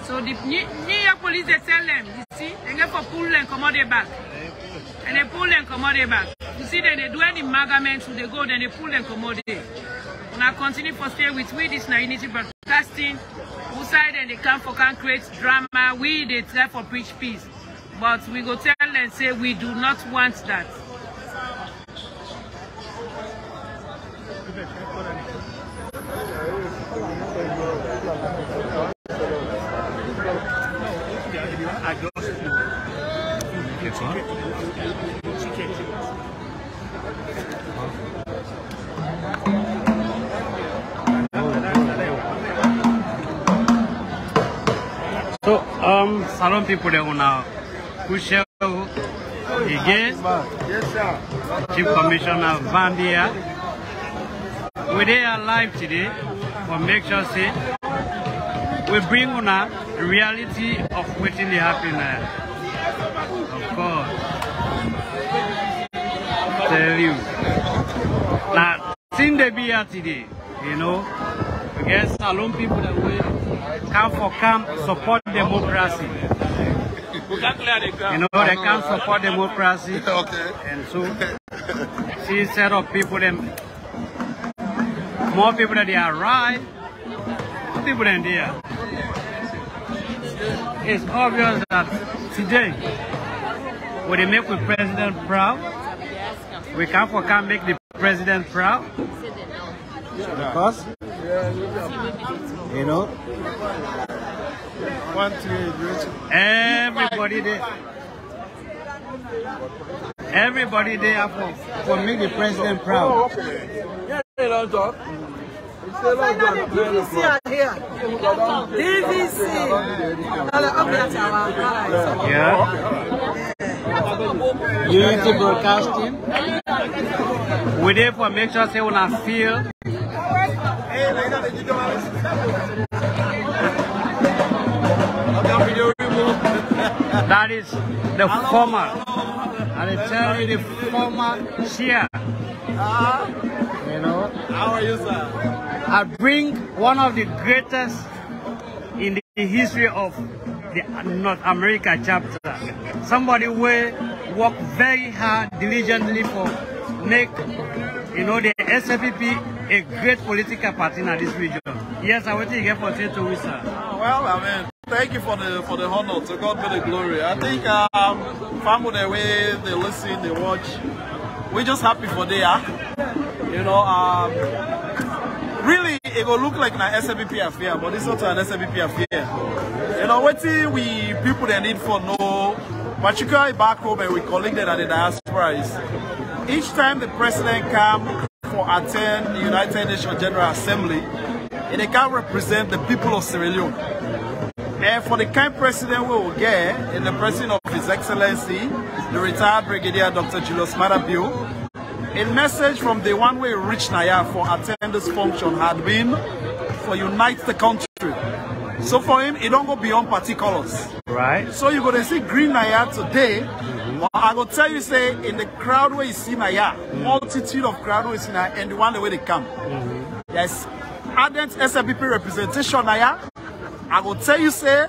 So the New York police they tell them, you see, they get for pull and come out their back. And they pull and come out their back. You see then they do any magaments so they go then they pull and come out there. When I continue for stay with we this na Unity Broadcasting, who side and they come for can create drama, we they try for preach peace. But we go tell and say we do not want that. So, Salon people they wanna push out again. Yes, sir. Chief Commissioner Vandia. We they are live today for make sure say we bring on a reality of what in the happen. Of course. Tell you. Now, since they be here today, you know, we get Salon people that will come for camp support democracy. You know, they can support democracy. Okay. And so, see set of people, them more people that they are right, more people than there. It's obvious that today, when they make the president proud, we can make the president proud. Because, you know, everybody there. Everybody there for make the president proud. Yeah, they don't talk. DVC are here. DVC. Yeah. Unity Broadcasting. We there for make sure say wanna feel. That is the former. I tell you the former chair. You know. How are you, sir? I bring one of the greatest in the history of the North America chapter. Somebody who work very hard, diligently for make the SLPP a great political party in this region. Yes, I want to get for 2 weeks, sir. Well, I mean, thank you for the honor. To God be the glory. I think family the way they listen, they watch. We're just happy for there. Really, it will look like an SLPP affair, but it's not an SLPP affair. What we people they need for no, particularly back home and we collected at the diaspora is each time the president come for attend the United Nations General Assembly, they can represent the people of Sierra Leone. And for the kind president we will get, in the president of His Excellency, the retired Brigadier Dr. Julius Presidentbio, a message from the one way reached Naya for attend this function had been for unite the country. So for him, it don't go beyond party colors. Right. So you're going to see green Naya today. But I will tell you, say, in the crowd where you see Naya, multitude of crowd where you see Naya, and the one the way they come. Yes. Ardent SLPP representation Naya. I will tell you, say,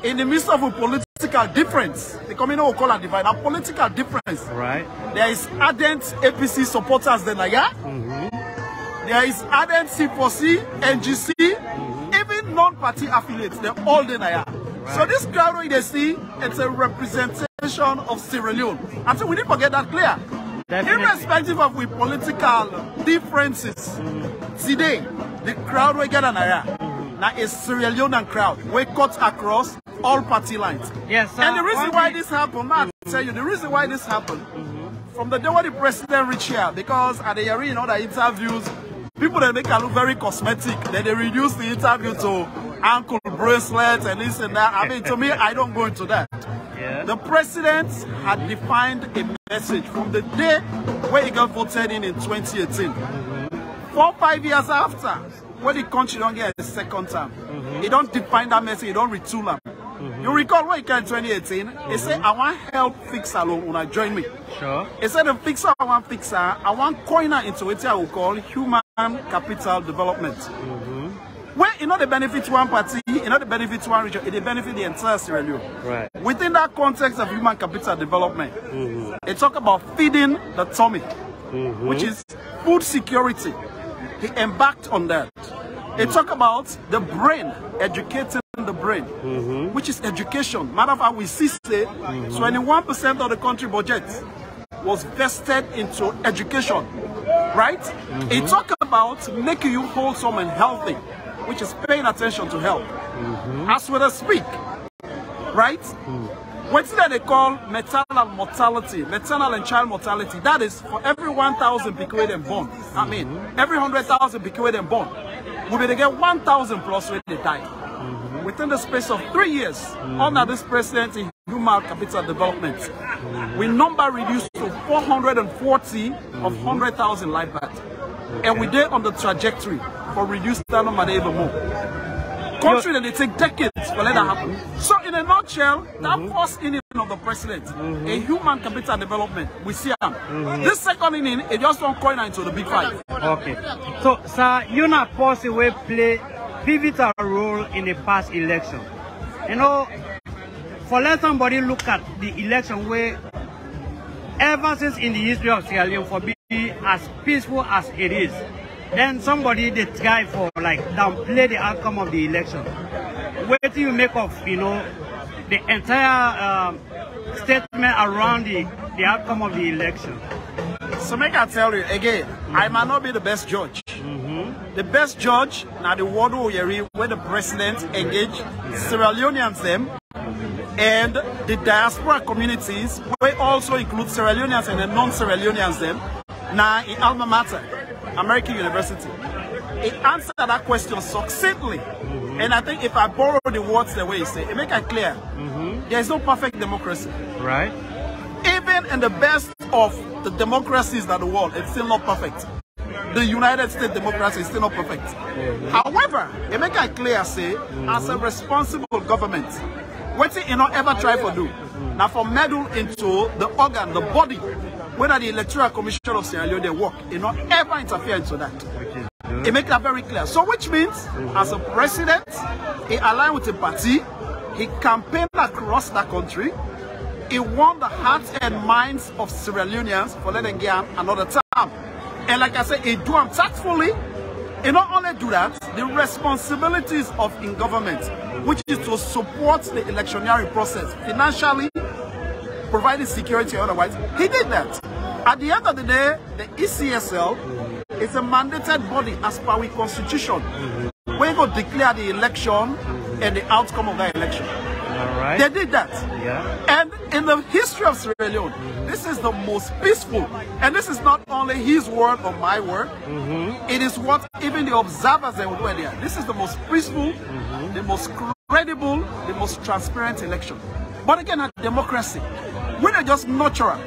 in the midst of a political difference, the community will call a divide, a political difference. Right. There is ardent APC supporters than Naya. There is ardent C4C, NGC, even non-party affiliates, they're all the Naya. Right. So this crowd they see, it's a representation of Sierra Leone. And so we need to get that clear. Definitely. Irrespective of we political differences, today, the crowd will get a Naya. Now a Sierra Leonean crowd. We cut across all party lines. Yes, sir. And the reason why this happened, I'll tell you, the reason why this happened, from the day when the president reached here, because at the hearing, the interviews, people that make it look very cosmetic, then they reduce the interview to ankle bracelets and this and that. I mean, to me, I don't go into that. Yeah. The president had defined a message from the day when he got voted in 2018. 4 or 5 years after, when the country don't get a second term, he don't define that message, he don't retool them. You recall when he came in 2018, he said, I want help fix alone when I join me. Sure. He said, the fixer, I want fixer, I want coiner into what I will call human capital development. Where the benefit one party, the benefit one region, it benefit the entire Sierra Leone. Right. Within that context of human capital development, it talk about feeding the tummy, which is food security. He embarked on that. It talk about the brain, educating the brain, which is education. Matter of fact, we see say 21% of the country budget was vested into education, right? It talk about making you wholesome and healthy, which is paying attention to health. As we speak, right? What's that they call maternal mortality, maternal and child mortality? That is for every 1,000 people they born. I mean, every 100,000 people they born, we will get 1,000 plus when they die. Within the space of 3 years, under this president in human capital development, we number reduced to 440 of 100,000 life back. And we did on the trajectory for reduced that number even more. Country that they take decades for let that happen. So in a nutshell, that first inning of the president, a human capital development, we see this second inning, it just don't coin into the big five. Okay. So, sir, UNA possibly play pivotal role in the past election. For let somebody look at the election where ever since in the history of Sierra Leone for being as peaceful as it is, then somebody they try for downplay the outcome of the election. What do you make of the entire statement around the outcome of the election? So make I tell you again, I might not be the best judge. The best judge now the word where the president engage Sierra Leoneans them and the diaspora communities, we also include Sierra Leoneans and the non-Sierra Leoneans them, now in alma mater, American University. It answered that question succinctly. And I think if I borrow the words the way you say, it make it clear. There is no perfect democracy. Right. Even in the best of the democracies in the world, it's still not perfect. The United States democracy is still not perfect. However, it make it clear, say, as a responsible government, what you not ever try to do, now for meddle into the organ, the body, whether the Electoral Commission of Sierra Leone they work, you not ever interfere into that. It make that very clear. So which means, as a president, he aligned with the party, he campaigned across the country, he won the hearts and minds of Sierra Leoneans for letting get another time. And like I said, he do them tactfully. He not only do that, the responsibilities of in government, which is to support the electioneering process financially, providing security or otherwise, he did that. At the end of the day, the ECSL is a mandated body as per our constitution. We're going to declare the election and the outcome of that election. Right. They did that. Yeah. And in the history of Sierra Leone, this is the most peaceful. And this is not only his word or my word. It is what even the observers they were there. This is the most peaceful, the most credible, the most transparent election. But again, a democracy, we're not just natural,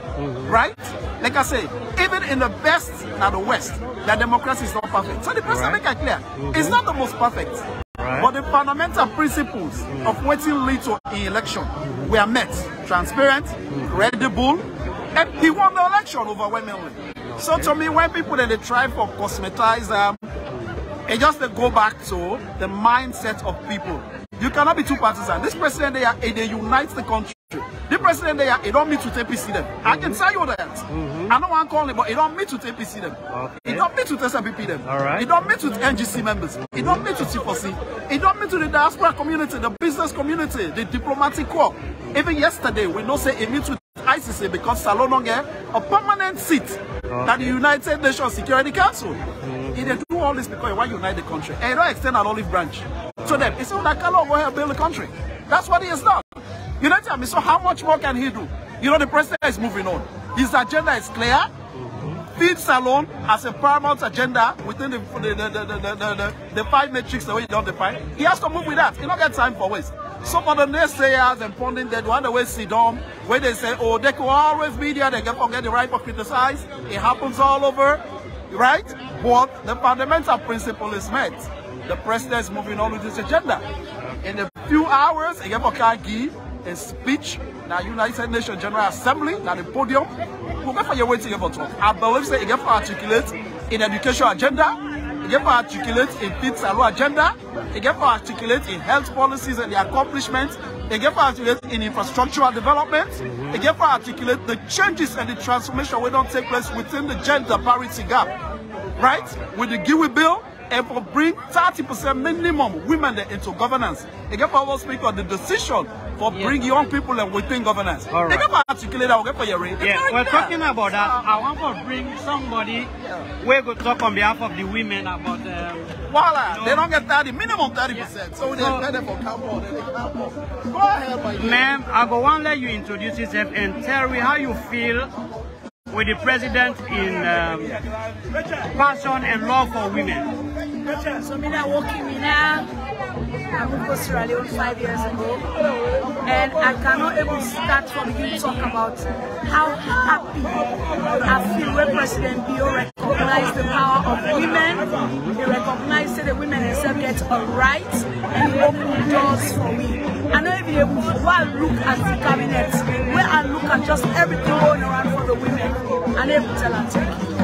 right? Like I say, even in the best and the West, the democracy is not perfect. So the person make it clear, it's not the most perfect. But the fundamental principles of what will lead to an election were met. Transparent, credible, and he won the election overwhelmingly. So to me, when people they try for cosmetize it just they go back to the mindset of people. You cannot be too partisan. This president they unite the country. The president they don't meet with APC them. I can tell you that. I don't want to call him, but he don't meet with APC them. He don't meet with SLPP them. He don't meet with NGC members. He don't meet with C4C. He don't meet with the diaspora community, the business community, the diplomatic corps. Even yesterday, we know say he meets with ICC because Salon get a permanent seat at the United Nations Security Council. He they do all this because he want to unite the country. And he don't extend an olive branch to them. He said, that Kalo go help build the country. That's what he has done. You know, tell me, so how much more can he do? You know, the president is moving on. His agenda is clear. Feed Salon as a paramount agenda within the five metrics the way you don't define. He has to move with that. He don't get time for waste. Some of the naysayers and pundits that want to waste sit down, where they say, oh, they could always be there, they can forget the right to criticize. It happens all over, right? But the fundamental principle is met. The president is moving on with his agenda. In a few hours, he can give a speech na United Nations General Assembly, na the podium. We'll go for your waiting for talk. I believe say he get for articulate in education agenda, he get for articulate in feed salon agenda, he get for articulate in health policies and the accomplishments, he get for articulate in infrastructural development, he get for articulate the changes and the transformation will not take place within the gender parity gap, right? With the GIWI bill, and for bring 30% minimum women into governance. They get for speak on the decision for bring young people and within governance. Right. They get for articulate that, we get for your rate. Yeah, we're talking about that. I want to bring somebody we go talk on behalf of the women about voila, you know, they don't get 30, minimum 30%. So they pay them for cowboy. Go ahead, my dear. Ma'am, I go on let you introduce yourself and tell me how you feel with the president in passion and love for women. So I'm working now. I moved to Sierra Leone 5 years ago, and I cannot even start from you to talk about how happy I feel when Presidentbio recognized the power of women. He recognized that the women themselves get a right, and he opened doors for me. I know if you where I look at the cabinet, where I look at just everything going around for the women, and able to tell her thank you.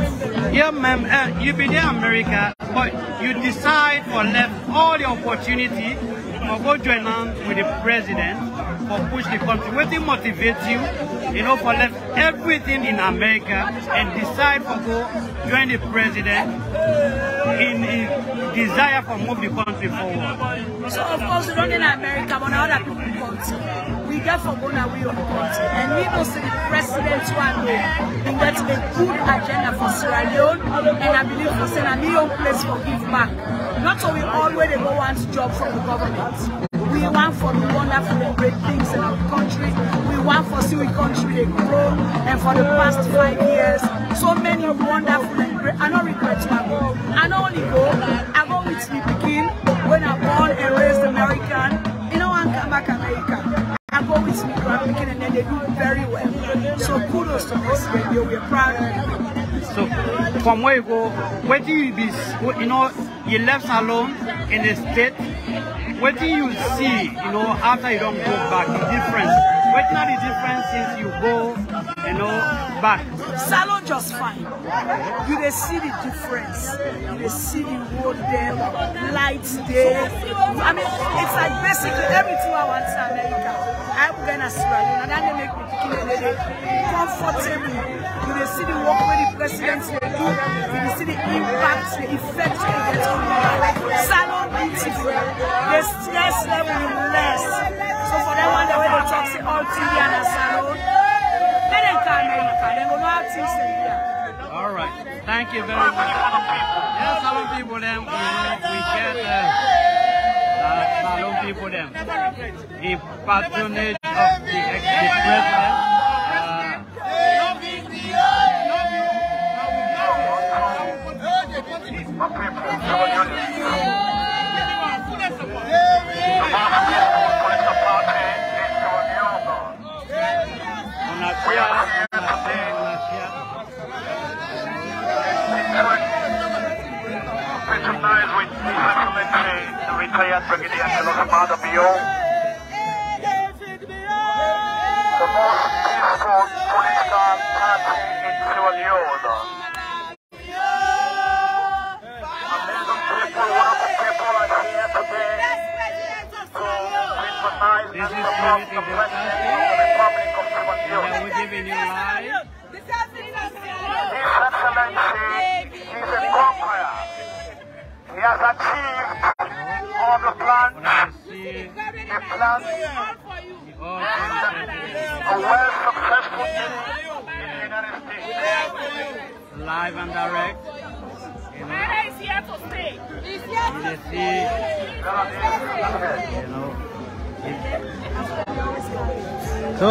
Yeah, ma'am, you've been there in America, but you decide for left all the opportunity to go join hands with the president for push the country. What motivates you know, for left everything in America and decide for go join the president in his desire for move the country forward? So of course we don't in America, but now other people country. We get for going away on the country, and we don't see the president one day. He gets a good agenda for Sierra Leone, and I believe for saying a new place for give back. Not so we always go want job from the government. We want for the wonderful and great things that one for see we country they grow, and for the past 5 years, so many wonderful and great. I don't regret to go. I don't only go. I go with me begin when I'm born and raised American. You know, I come back America. I go with me begin, and then they do very well. So kudos to presidentbio. We're proud of you. So from where you go, where do you be? You know, you left salon in the state. What do you see, you know, after you don't go back, the difference? What's not the difference since you go, you know, back? Salon just fine. You dey see the difference. You dey see the road there, lights there. I mean, it's like basically every 2 hours in America. I'm going to Sierra Leone, and then they make me comfortable. You dey see the work where the presidents do. You dey see the impact, the effect they get on the salon beautiful. The stress level is less. So for them one day when they talk say all TV and a salon, let them come America. They go know how things in here. All right. Thank you very much. Yes, salon people them, you know, we get salon people them. The patronage of the president. Patronize with His Excellency, the retired Brigadier presidentbio, the most peaceful political party in Sierra Leone. Amazing people, wonderful people are here today to patronize and support the President of the Republic of Sierra Leone. We're giving you live. His Excellency, he's a conqueror. He has achieved all the plans, a well-successful in the United States. Live and direct. You know, He's here to stay. He's here to stay. You know, so.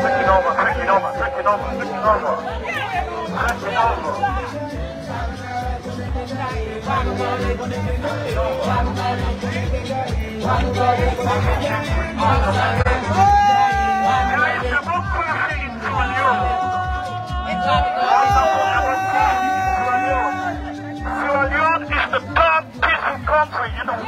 Taking over. Sierra Leone is the third peaceful country in the world.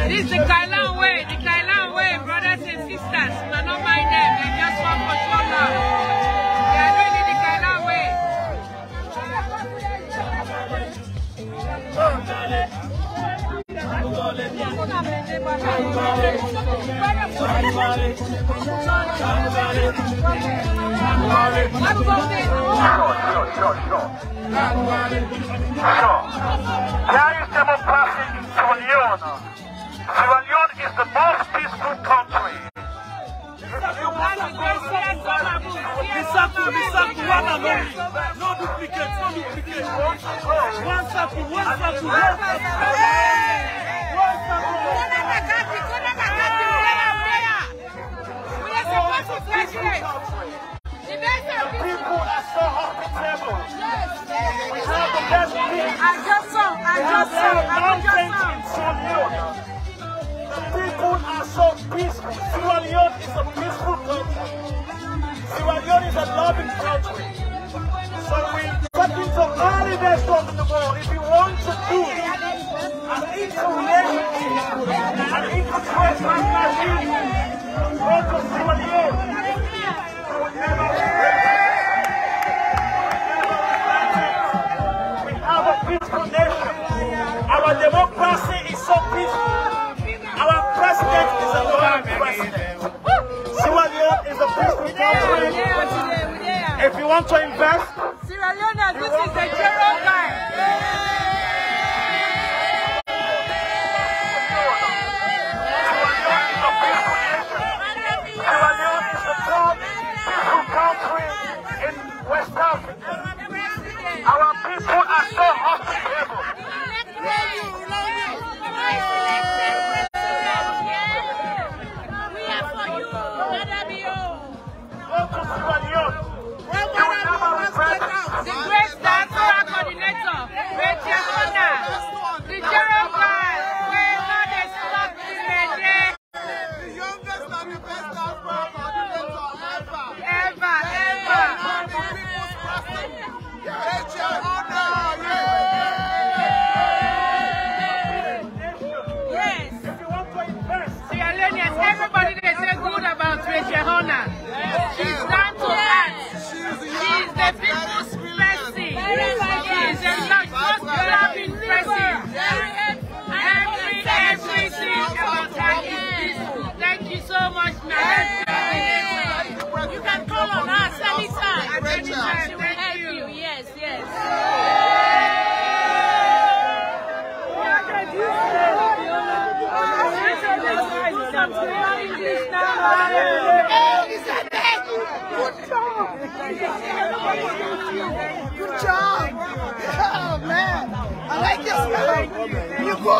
This is the Kailan way, brothers and sisters. Do not mind them, they just want for sure now. They are doing it the Kailan way. Sure. There is democracy in Sierra Leone. Sierra Leone is the most peaceful country. No duplicate. One circle. People are so hospitable. We have the best people. I just saw. The people are so peaceful. Sierra Leone is a peaceful country. Sierra Leone is a loving country. So we tap into all investors in the world. If you want to do an interrelationship, an intertrade partnership, go to Sierra Leone. You will never we have a peaceful nation. Our democracy is so peaceful. Our president is a loyal president. Sierra Leone is a peaceful country. If you want to invest, Sierra Leone, this is the general guy. Sierra Leone is the top The great diaspora coordinator, Rachel Honda, the general guy, where not a stop in the day. The youngest and the best diaspora coordinator Ever. Rachel Honda, Yes. Sierraleoneans, everybody they say good about Rachel Honda. She's down to earth. She's the people's person. She's a most loving person. Everything about her is peaceful. Thank you so much, madam. You can call on us anytime. Anytime. She will help you. Yes. good job. Oh man, I like this man. You go.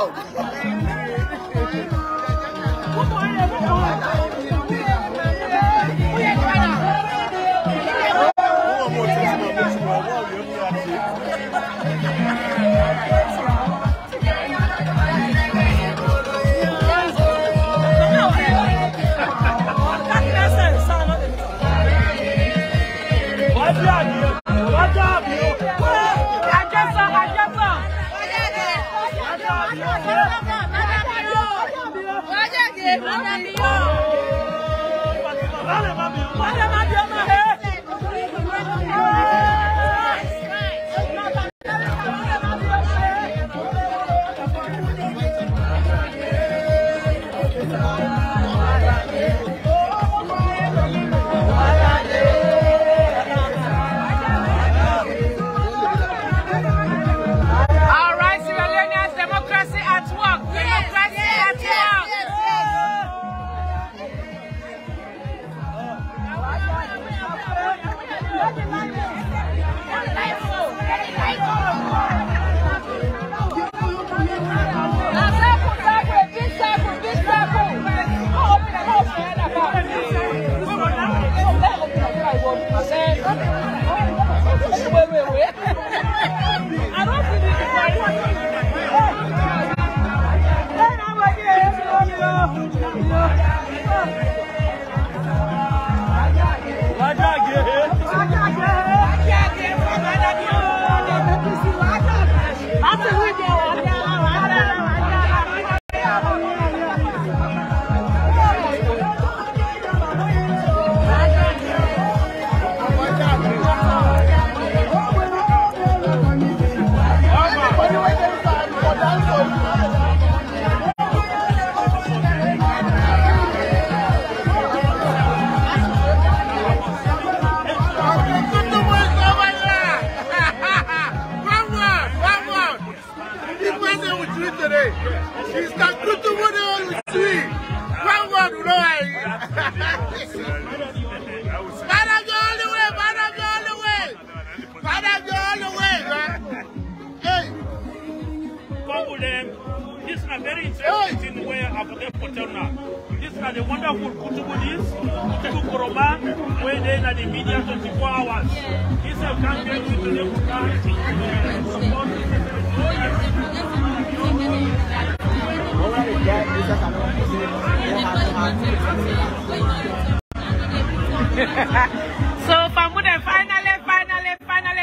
So Famude finally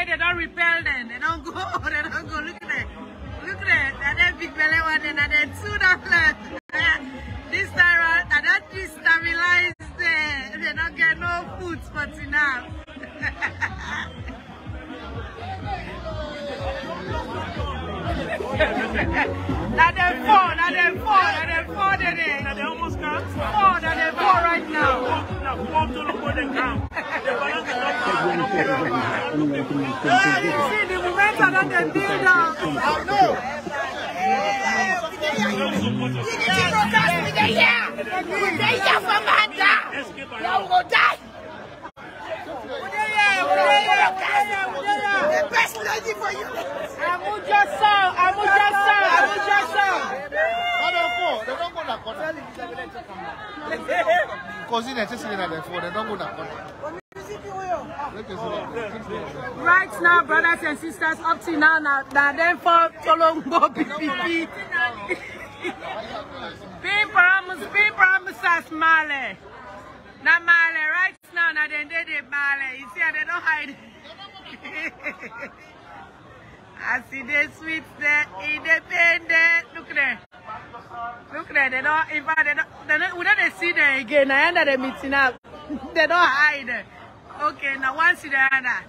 they don't repel them. They don't go. Look at that big belly one and then two that left. This time around, I don't destabilize them. They don't get no food but enough. Now they four today. They almost can't. Four right now. See the momentum that they build up. I know. The best lady for you. Cousin, Right now, brothers and sisters, up to now, then for Tolongo PPP. Pin promises Male. Now Male, right now, then they did Male. You see, they don't hide. I see the sweet there, independent. Look there. Look there, they don't, in fact, they don't see them again. I ended the meeting up. They don't hide. Okay, now one see the other.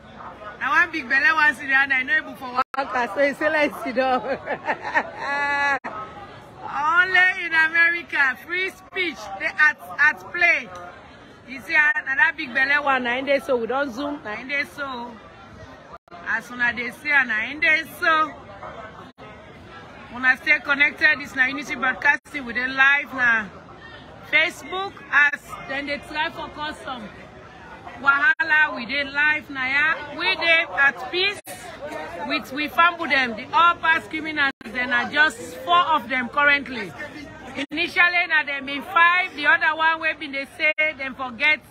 Now one big belly, one see the other. I know it before one, so it's like sit down. Only in America, free speech, they at play. You see, that big belly one, 9 days, so we don't zoom, 9 days, so. As soon as they say 9 days, so. When I stay connected, it's now Unity Broadcasting with a live now. Facebook, as then they try for custom. Wahala, we did live now, yeah. We did at peace we fumble them. The all past criminals, then are just 4 of them currently. Initially, now there been 5. The other one where been they say them forget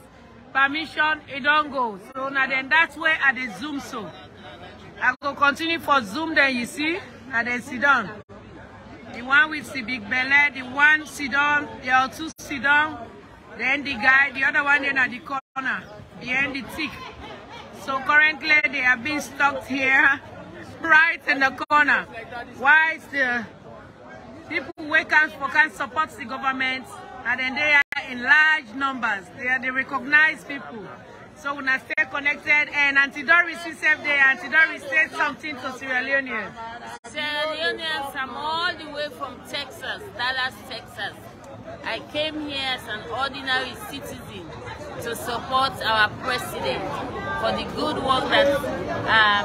permission, it don't go. So now then that's where at the Zoom so. I go continue for Zoom then you see, and then sit down. The one with the big belly, the one sit down, the other 2 sit down, then the guy, the other one then at the corner, behind the tick. So currently they are being stuck here, right in the corner. Why is the people who can support the government, and then they are in large numbers. They are the recognized people. So when I stay connected, and Antidoris is there, Antidoris said something to Sierra Leone. Sierra Leoneans, I'm all the way from Texas, Dallas, Texas. I came here as an ordinary citizen to support our president for the good work that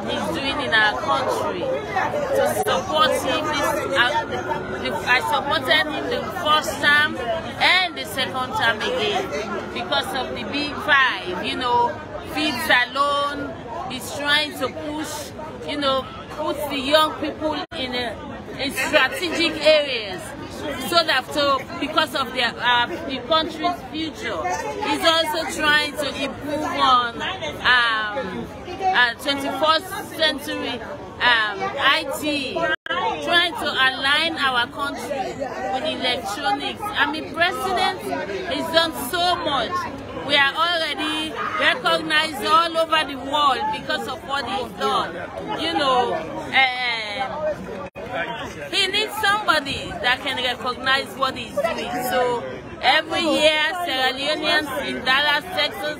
he's doing in our country. To support him, I supported him the first time and the second time again because of the big 5, you know, feed salon. He's trying to push, you know, put the young people in strategic areas. So that because of the country's future, he's also trying to improve on 21st century IT, trying to align our country with electronics. I mean, President has done so much. We are already recognized all over the world because of what he's done. You know, he needs somebody that can recognize what he's doing. So every year, Sierra Leoneans in Dallas, Texas,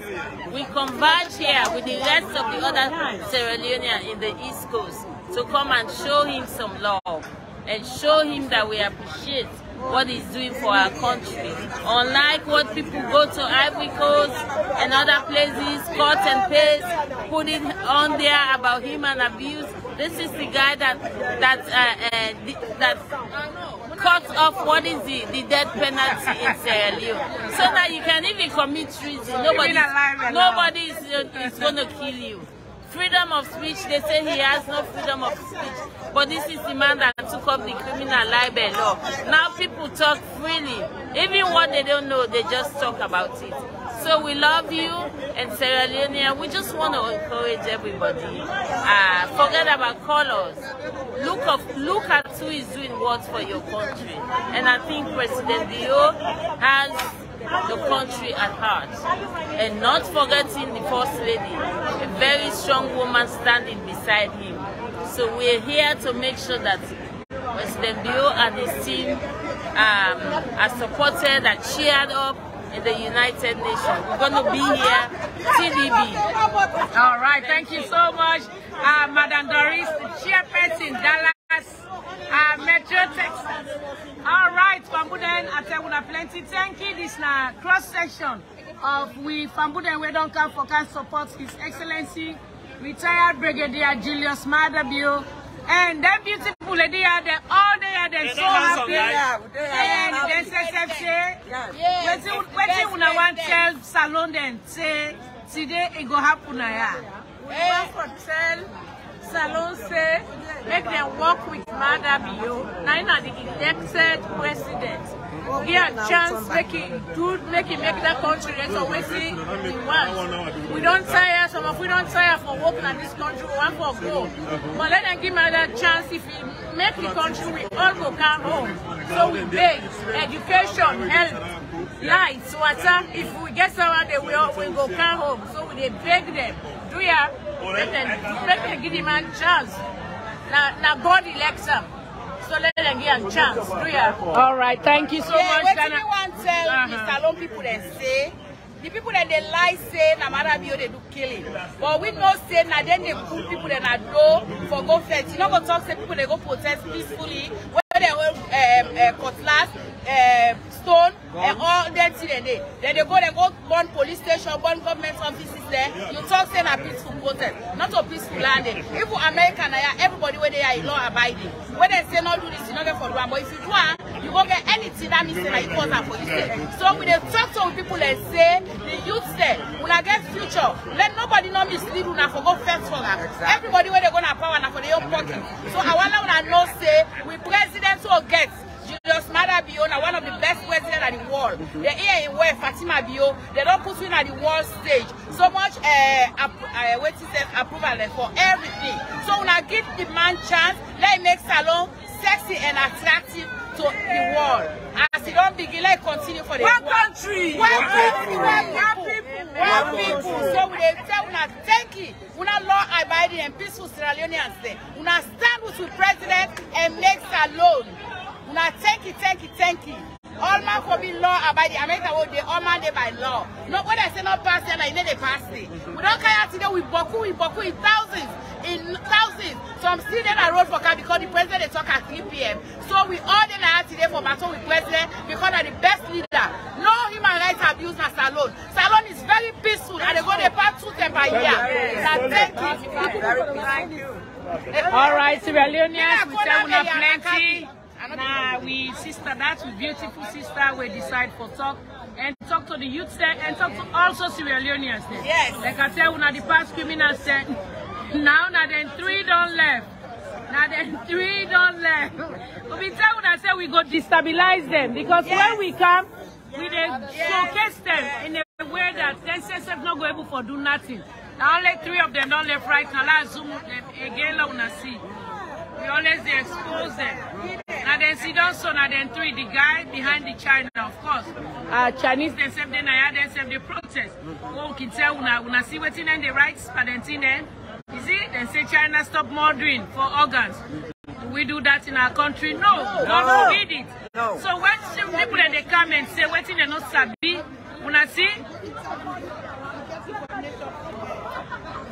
we converge here with the rest of the other Sierra Leoneans in the East Coast to come and show him some love and show him that we appreciate what he's doing for our country. Unlike what people go to Ivory Coast and other places, cut and paste, put it on there about human abuse. This is the guy that cuts off what is the death penalty in Sierra Leone, so that you can even commit treason. Nobody is going to kill you. Freedom of speech, they say he has no freedom of speech. But this is the man that took up the criminal libel law. Now people talk freely. Even what they don't know, they just talk about it. So we love you, and Sierra Leone, we just want to encourage everybody. Forget about colors. Look at who is doing what for your country. And I think Presidentbio has the country at heart, and not forgetting the First Lady, a very strong woman standing beside him. So we're here to make sure that Presidentbio and his team are supported and cheered up in the United Nations. We're going to be here, TDB. All right, thank you so much, Madam Doris, the chairperson, Dallas, Metro, Texas. All right, Fambuden, I tell you plenty. Thank you. This is a cross section of we Fambuden. We don't come for can support His Excellency, retired Brigadier Julius Madabio, and that beautiful lady are there all day. They're so happy. And then say, when you want to tell salon, then say today it go happen now. We want to tell salon say make them work with Madabio. Now the elected president. give a chance, make that country rest always see we want. We don't tire, some of we don't tire for working in this country, we want for go. But let them give me that chance. If we make the country, we all go come home. So we beg education, health, lights, water. If we get someone, they will go come home. So we beg them. Do ya? Let them give them a chance. Now God elects them. So let them give a chance. Do ya? All right. Thank you so much. What do you want to tell Mr. Salone people that say? The people that they lie say na Marabio they do killing. But we know say na then they put people that na do for go fetch. You know go talk say people they go protest peacefully. Where they hold cutlass, stone, and all that thing they go burn police station, burn government offices there. You talk say na peaceful protest, not a peaceful landing. If American everybody where they are law abiding. When they say not do this, you not get for one. But if you do you won't get anything that means like cause and police there. So we they talk to people and say the youth there will get future. Let nobody not mislead una for go first for that. Everybody where they gonna power na for their own pocket. So I want to know say we presidents who get Julius Maada Bio, one of the best presidents in the world. They're here in where Fatima Bio, they don't put you in the world stage. So much approval for everything. So when I give the man chance, let him make Salone sexy and attractive to the world. As he don't begin, let continue for the one country, one country, one people. So we tell una thank you. Una law abiding and peaceful Sierra Leoneans there. Una stand with the president and make Salone. Una thank you. All man for being law abiding. America will be all man by law. No, when I say not pass it, I need a pass it. We don't care today. We boku in thousands. Some still then I road for car because the president they talk at 3 p.m. So we all then are today for battle with president because they're the best leader. No human rights abuse na Salone. Salone is very peaceful and they go the part 2 times per year. Thank you. All right, Sierra Leoneans, we say we have plenty. Now we sister that with beautiful sister we decide for talk and talk to the youth there and talk to also Sierra Leoneans there. Yes. Like I said, una the past criminals said now then 3 don't left. Now then 3 don't left. But we tell una say we go destabilize them because when we come we showcase them in a way that they say not go able for do nothing. Now only 3 of them don't left right now. Let's zoom them again una see. We always expose them. Now then see down so now then 3, the guy behind the China, of course. Chinese themselves then they protest. Oh, we can tell una see what's in the rights, but then you see, they say China stop murdering for organs. Do we do that in our country? No. God forbid it. No. So when people that they come and say what's in the no sabi, una see?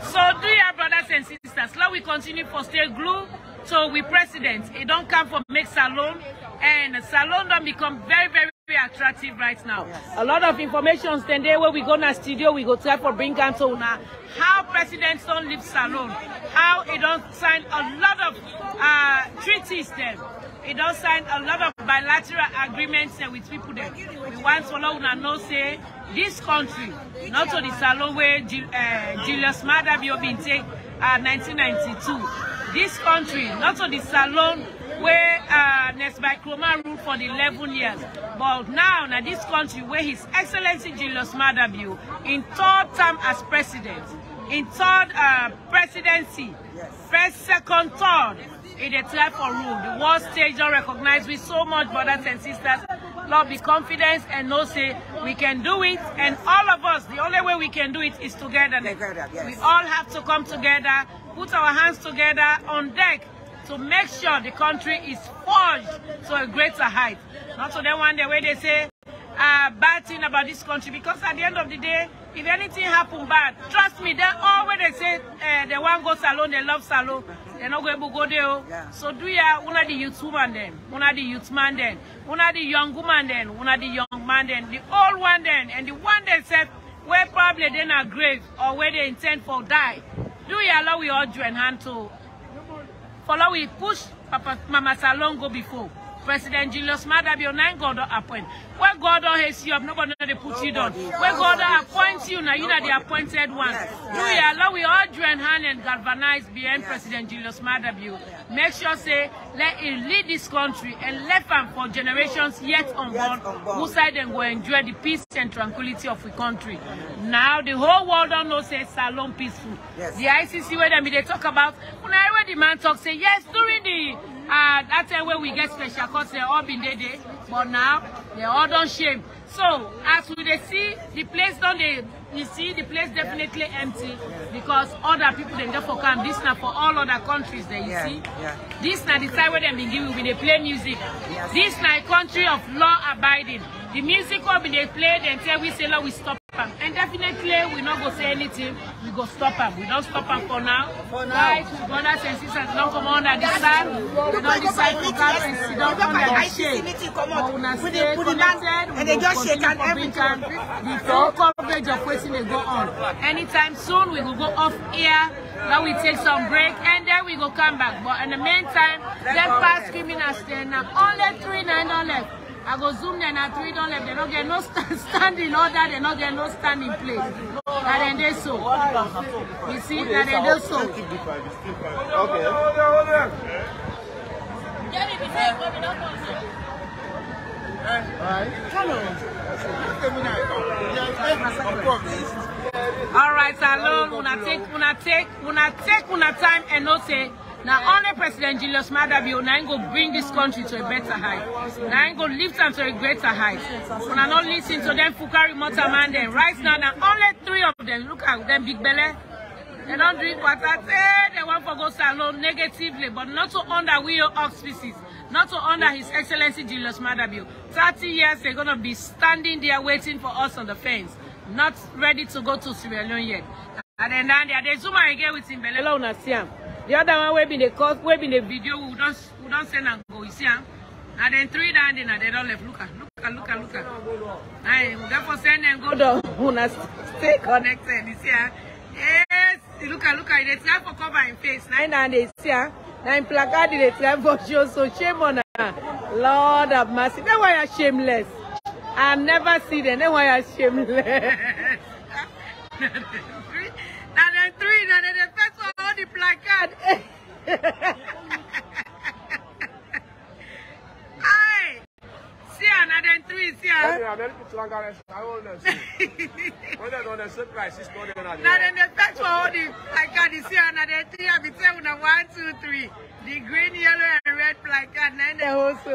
So do your brothers and sisters, now we continue for stay glue. So we president, it don't come from make Salone, and Salone don't become very, very, very attractive right now. Yes. A lot of information stand there where we go in the studio, we go try for bring out to now how presidents don't leave Salone, how it don't sign a lot of treaties then. It don't sign a lot of bilateral agreements with people there. We want to know say this country, not to the Salone where Julius Maada Bio been taken 1992. This country, not to the Salone where Nesby Kroma ruled for the 11 years, but now this country where His Excellency Julius Maada Bio in 3rd term as president, in 3rd presidency, first, second, third, it is try for rule. The world stage don't recognize we so much, brothers and sisters. Lord, be confident and know say we can do it, and all of us, the only way we can do it is together. Yes. We all have to come together, put our hands together on deck to make sure the country is forged to a greater height. Not to the one the way they say bad thing about this country, because at the end of the day, if anything happen bad, trust me, they always they say they want go Salone, they love Salone, they're not going to go there. Yeah. So do ya una the youth woman then, una the youth man then, una the young woman then, una the young man then, the old one then, and the one that said where probably they're not grave or where they intend for die. Do ya allow we all join hand to follow we push Papa Mama Salone go before. President Julius Maada Bio 9 God appoint. Where God has you up, nobody they put you down. Where God appoint elect you now. You are the appointed ones. We all join hand and galvanize behind President Julius Maada Bio. Make sure say let him lead this country and left him for generations yet unborn. Who side and go enjoy the peace and tranquility of the country. Now the whole world don't know say Salon peaceful. The ICC where they talk about when I heard the man talk say yes during the that time where we get special courts they all been there, but now they all don't shame. So as we see the place don't they you see the place definitely empty because other people they just for come. This now for all other countries there you see. This now the time where they been giving when they play music. This now a country of law abiding. The music will be they play until we say we stop them. And definitely we not go say anything, we go stop them. We don't stop them for now. Right, brothers and sisters don't come under the sun. We don't decide to come and sit down under the shade. But when I stay connected, we will continue for bring time the full coverage of what's they go on. Anytime soon we will go off air, then we take some break and then we go come back. But in the meantime, them past criminals stay now. Only 3 9 left. I go zoom them at 3 don't left. They don't get no standing order, they don't get no standing place. And then they so. You see, and then they so. Okay. Alright, Salon, una take time and no say. Now only President Julius Maada Bio now go bring this country to a better height. Now go lift them to a greater height. When I not listen to them Fukari Motaman then right now only 3 of them. Look at them big belly. They don't drink water. They want to go Salon negatively, but not to under Will auspices, not to under His Excellency Julius Maada Bio. 30 years they're gonna be standing there waiting for us on the fence, not ready to go to Sierra Leone yet. And then now they zoom again with Simbelelo na Siam. The other one will be the cost, will be the video. We don't send and go. You see, and then 3 down there, they don't left. Look at. Aye, we got for send and go down. We stay connected. You see, yes. Look at. They try for cover in face. 9 down they see, 9 placard they try for show. So shame on her. Lord have mercy. That's why you're shameless. I never see them. That's why you're shameless. Now then 3, now then the first one all the placard. Aye. See now then 3, see Now then the first one all the placard is here. Now then 3, I be telling 1, 2, 3. The green, yellow, and red placard. Now they also.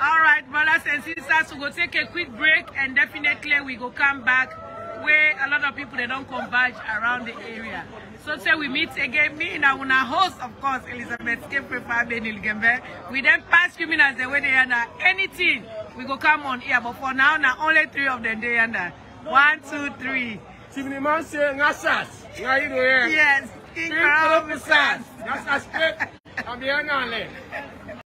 Alright, brothers and sisters, we go take a quick break and definitely we go come back where a lot of people they don't converge around the area. So say we meet again, me and our host, of course, Elizabeth we then pass criminals the way they are now. Anything we go come on here, but for now only 3 of them they under. 1, 2, 3. Yes, King of